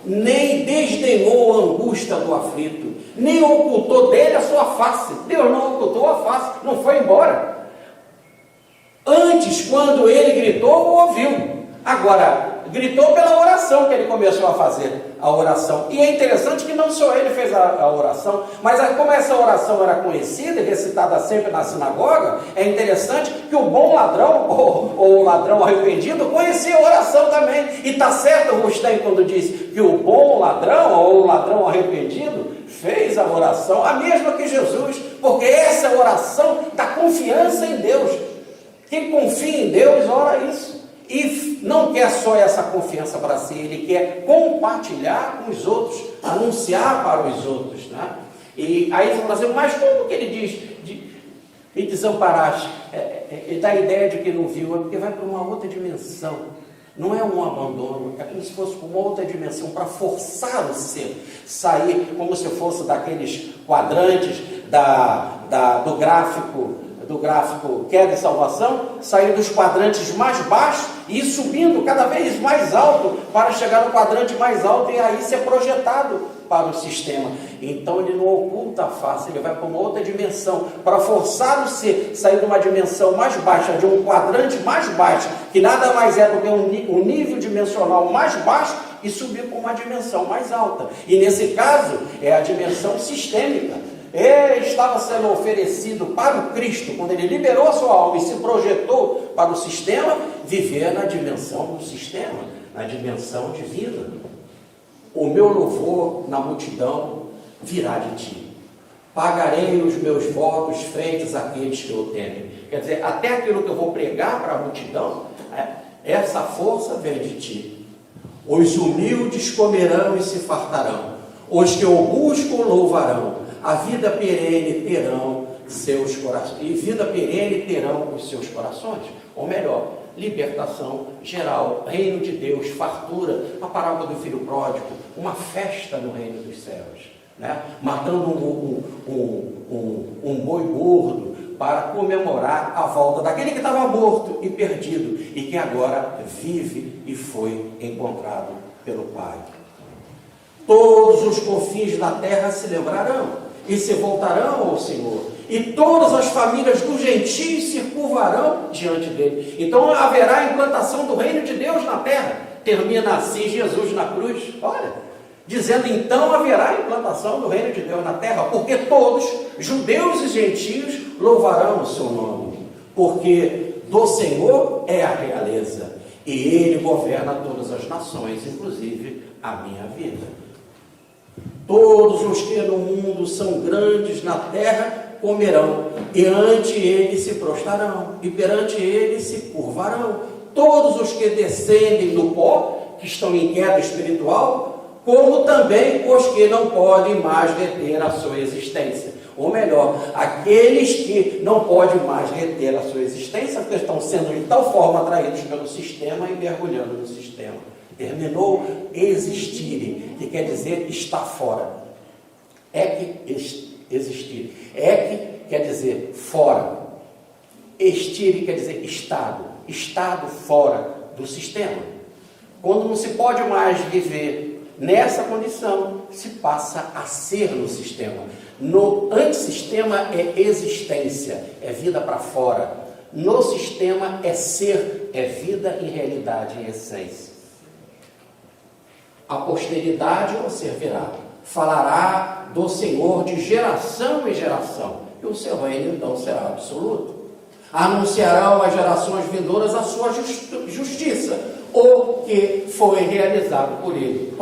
nem desdenhou a angústia do aflito, nem ocultou dele a sua face. Deus não ocultou a face, não foi embora. Antes, quando ele gritou, o ouviu. Agora, gritou pela oração que ele começou a fazer, a oração. E é interessante que não só ele fez a oração, mas como essa oração era conhecida e recitada sempre na sinagoga, é interessante que o bom ladrão, ou o ladrão arrependido, conhecia a oração também. E está certo o Rustem quando diz que o bom ladrão, ou o ladrão arrependido, fez a oração, a mesma que Jesus, porque essa é a oração da confiança em Deus. Quem confia em Deus, ora isso. E não quer só essa confiança para si, ele quer compartilhar com os outros, anunciar para os outros, E aí você fala assim, mas como que ele diz? e desamparaste. Ele dá a ideia de que não viu, é porque vai para uma outra dimensão. Não é um abandono, é como se fosse para uma outra dimensão, para forçar o ser, sair como se fosse daqueles quadrantes do gráfico queda e salvação, sair dos quadrantes mais baixos e ir subindo cada vez mais alto para chegar no quadrante mais alto e aí ser projetado para o sistema. Então ele não oculta a face, ele vai para uma outra dimensão, para forçar o ser, sair de uma dimensão mais baixa, de um quadrante mais baixo, que nada mais é do que um nível dimensional mais baixo, e subir para uma dimensão mais alta. E nesse caso, é a dimensão sistêmica. Ele estava sendo oferecido para o Cristo, quando ele liberou a sua alma e se projetou para o sistema, viver na dimensão do sistema, na dimensão divina. O meu louvor na multidão virá de ti. Pagarei os meus votos feitos àqueles que eu temem. Quer dizer, até aquilo que eu vou pregar para a multidão, essa força vem de ti. Os humildes comerão e se fartarão. Os que o buscam louvarão. A vida perene terão seus corações. E vida perene terão os seus corações. Ou melhor, libertação geral, reino de Deus, fartura, a parábola do filho pródigo, uma festa no reino dos céus, né? Matando um boi gordo para comemorar a volta daquele que estava morto e perdido e que agora vive e foi encontrado pelo Pai. Todos os confins da terra se lembrarão e se voltarão ao Senhor, e todas as famílias dos gentios se curvarão diante dele. Então haverá a implantação do reino de Deus na terra. Termina assim Jesus na cruz, olha, dizendo: então haverá a implantação do reino de Deus na terra, porque todos, judeus e gentios, louvarão o seu nome, porque do Senhor é a realeza, e ele governa todas as nações, inclusive a minha vida. Todos os que no mundo são grandes na terra comerão, e ante ele se prostrarão, e perante ele se curvarão. Todos os que descendem do pó, que estão em queda espiritual, como também os que não podem mais reter a sua existência. Ou melhor, aqueles que não podem mais reter a sua existência, porque estão sendo de tal forma atraídos pelo sistema e mergulhando no sistema. Terminou existirem, que quer dizer estar fora. É que existir. É que quer dizer fora. Estire quer dizer estado. Estado fora do sistema. Quando não se pode mais viver nessa condição, se passa a ser no sistema. No antissistema é existência, é vida para fora. No sistema é ser, é vida em realidade, em essência. A posteridade o servirá, falará do Senhor de geração em geração, e o seu reino então será absoluto. Anunciarão às gerações vindouras a sua justiça, o que foi realizado por ele.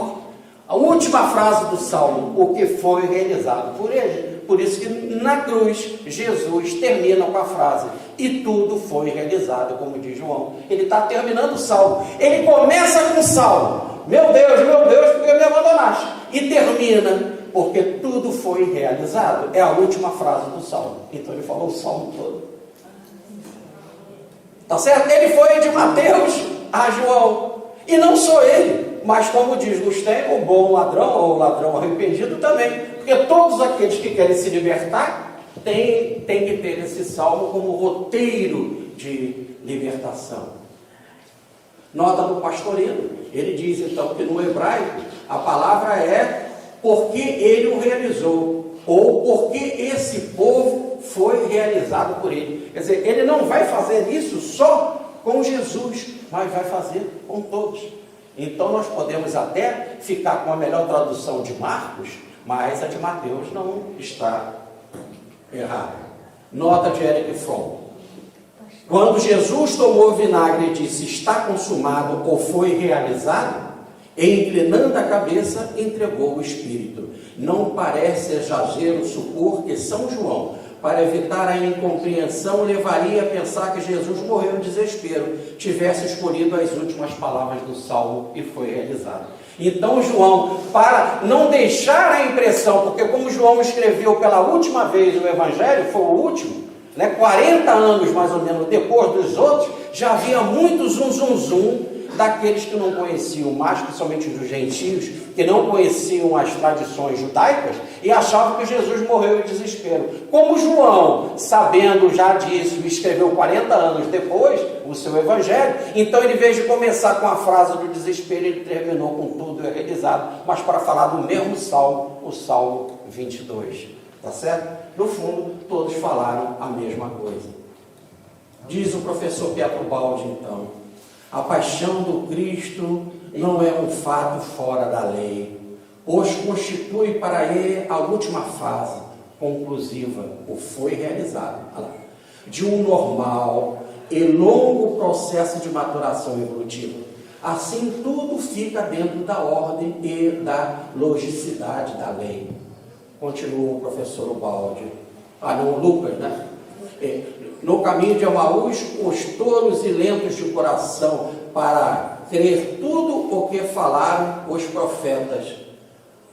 A última frase do Salmo, o que foi realizado por ele. Por isso que na cruz, Jesus termina com a frase, e tudo foi realizado, como diz João. Ele está terminando o Salmo. Ele começa com o Salmo, meu Deus, porque me abandonaste. E termina, porque tudo foi realizado. É a última frase do Salmo. Então ele falou o Salmo todo. Tá certo? Ele foi de Mateus a João. E não só ele, mas como diz Gustavo, o bom ladrão, ou o ladrão arrependido também. Porque todos aqueles que querem se libertar, têm que ter esse salmo como roteiro de libertação. Nota do pastorino. Ele diz então que no hebraico a palavra é porque ele o realizou, ou porque esse povo foi realizado por ele. Quer dizer, ele não vai fazer isso só com Jesus, mas vai fazer com todos. Então nós podemos até ficar com a melhor tradução de Marcos, mas a de Mateus não está errada. Nota de Eric Fromm. Quando Jesus tomou o vinagre e disse, está consumado ou foi realizado, e inclinando a cabeça, entregou o Espírito. Não parece exagero supor que São João, para evitar a incompreensão, levaria a pensar que Jesus morreu em desespero, tivesse escolhido as últimas palavras do Salmo e foi realizado. Então João, para não deixar a impressão, porque como João escreveu pela última vez o Evangelho, foi o último, né, 40 anos mais ou menos depois dos outros, já havia muito zum daqueles que não conheciam, mais principalmente os gentios, que não conheciam as tradições judaicas e achavam que Jesus morreu em desespero. Como João, sabendo já disso, escreveu 40 anos depois o seu evangelho, então ele, em vez de começar com a frase do desespero, ele terminou com tudo realizado, mas para falar do mesmo salmo, o Salmo 22. Tá certo? No fundo, todos falaram a mesma coisa. Diz o professor Pietro Baldi, então, a paixão do Cristo não é um fato fora da lei, pois constitui para ele a última fase conclusiva, ou foi realizado, de um normal e longo processo de maturação evolutiva. Assim, tudo fica dentro da ordem e da logicidade da lei. Continua o professor Baldi. Lucas, né? No caminho de Emaús, os tolos e lentos de coração para crer tudo o que falaram os profetas.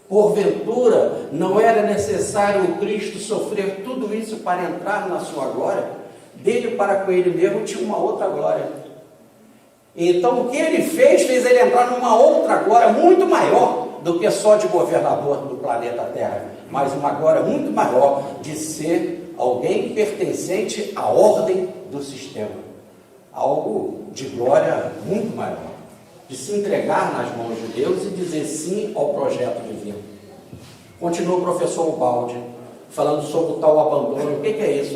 Porventura, não era necessário o Cristo sofrer tudo isso para entrar na sua glória? Dele para com ele mesmo tinha uma outra glória. Então, o que ele fez ele entrar numa outra glória muito maior do que só de governador do planeta Terra, mas uma glória muito maior de ser alguém pertencente à ordem do sistema. Algo de glória muito maior, de se entregar nas mãos de Deus e dizer sim ao projeto divino. Continua o professor Baldi, falando sobre o tal abandono. O que é isso?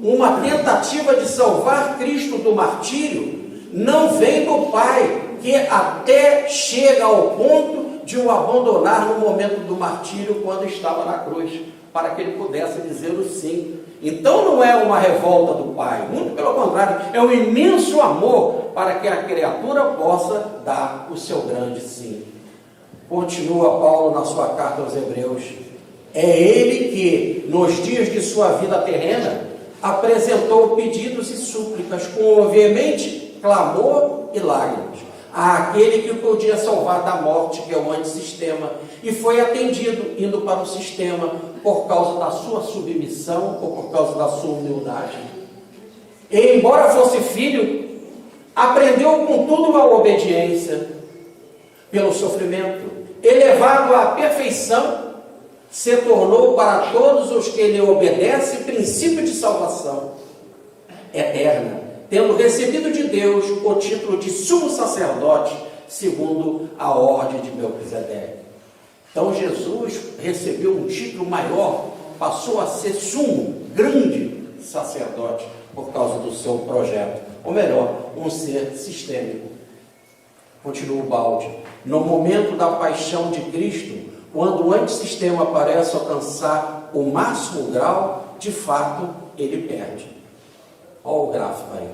Uma tentativa de salvar Cristo do martírio não vem do Pai, que até chega ao ponto de o abandonar no momento do martírio, quando estava na cruz, para que ele pudesse dizer o sim. Então não é uma revolta do Pai, muito pelo contrário, é um imenso amor para que a criatura possa dar o seu grande sim. Continua Paulo na sua carta aos Hebreus. É ele que, nos dias de sua vida terrena, apresentou pedidos e súplicas com veemente clamor e lágrimas àquele que o podia salvar da morte, que é o antissistema, e foi atendido, indo para o sistema, por causa da sua submissão ou por causa da sua humildade. E, embora fosse filho, aprendeu contudo a obediência pelo sofrimento, elevado à perfeição, se tornou para todos os que lhe obedecem princípio de salvação eterna, tendo recebido de Deus o título de sumo sacerdote, segundo a ordem de Melquisedeque. Então Jesus recebeu um título maior, passou a ser sumo, grande sacerdote, por causa do seu projeto, ou melhor, um ser sistêmico. Continua o Baldi. No momento da paixão de Cristo, quando o antissistema parece alcançar o máximo grau, de fato, ele perde. Olha o gráfico aí.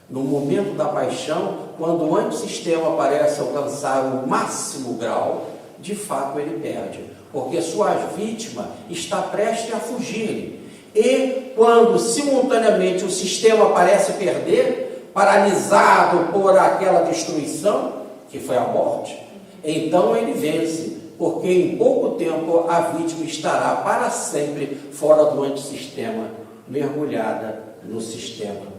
No momento da paixão, quando o antissistema parece alcançar o máximo grau, de fato ele perde, porque sua vítima está prestes a fugir. E quando simultaneamente o sistema parece perder, paralisado por aquela destruição, que foi a morte, então ele vence, porque em pouco tempo a vítima estará para sempre fora do antissistema, mergulhada no sistema.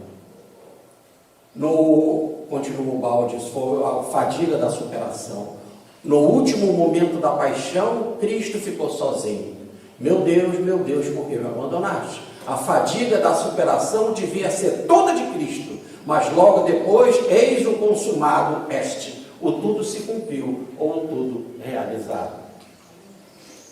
Continua o Baldi, foi a fadiga da superação. No último momento da paixão, Cristo ficou sozinho. Meu Deus, por que me abandonaste? A fadiga da superação devia ser toda de Cristo, mas logo depois, eis o consumado este. O tudo se cumpriu, ou o tudo realizado.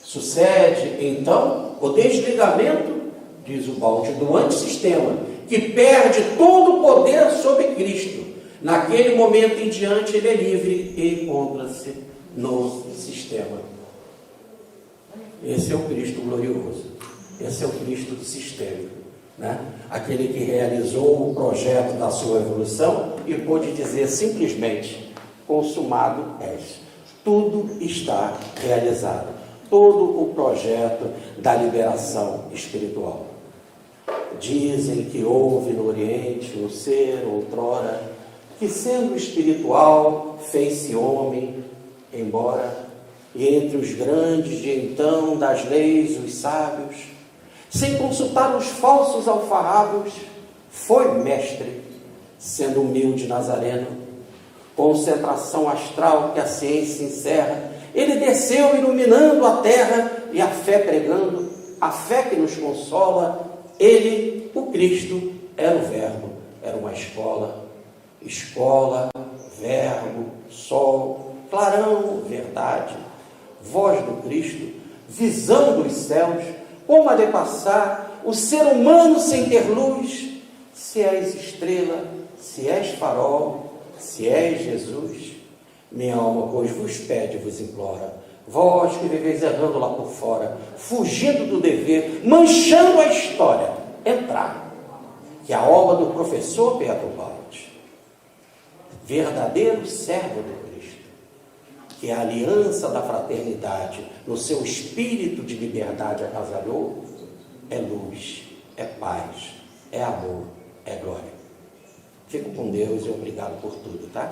Sucede, então, o desligamento, diz o Baldi, do antissistema, que perde todo o poder sobre Cristo. Naquele momento em diante, ele é livre e encontra-se no sistema. Esse é o Cristo glorioso. Esse é o Cristo sistêmico, né? Aquele que realizou o projeto da sua evolução e pôde dizer simplesmente: consumado és. Tudo está realizado. Todo o projeto da liberação espiritual. Dizem que houve no Oriente um ser outrora que, sendo espiritual, fez-se homem, embora, e entre os grandes de então das leis, os sábios, sem consultar os falsos alfarrábios, foi mestre, sendo humilde nazareno. Concentração astral que a ciência encerra, ele desceu iluminando a terra e a fé pregando, a fé que nos consola. Ele, o Cristo, era o Verbo, era uma escola, verbo, sol, clarão, verdade, voz do Cristo, visão dos céus, como há de passar o ser humano sem ter luz? Se és estrela, se és farol, se és Jesus, minha alma, pois vos pede, vos implora, vós que viveis errando lá por fora, fugindo do dever, manchando a história, entrar, que a obra do professor Pedro Baldi, verdadeiro servo do Cristo, que a aliança da fraternidade no seu espírito de liberdade agasalhou, é luz, é paz, é amor, é glória. Fico com Deus e obrigado por tudo, tá?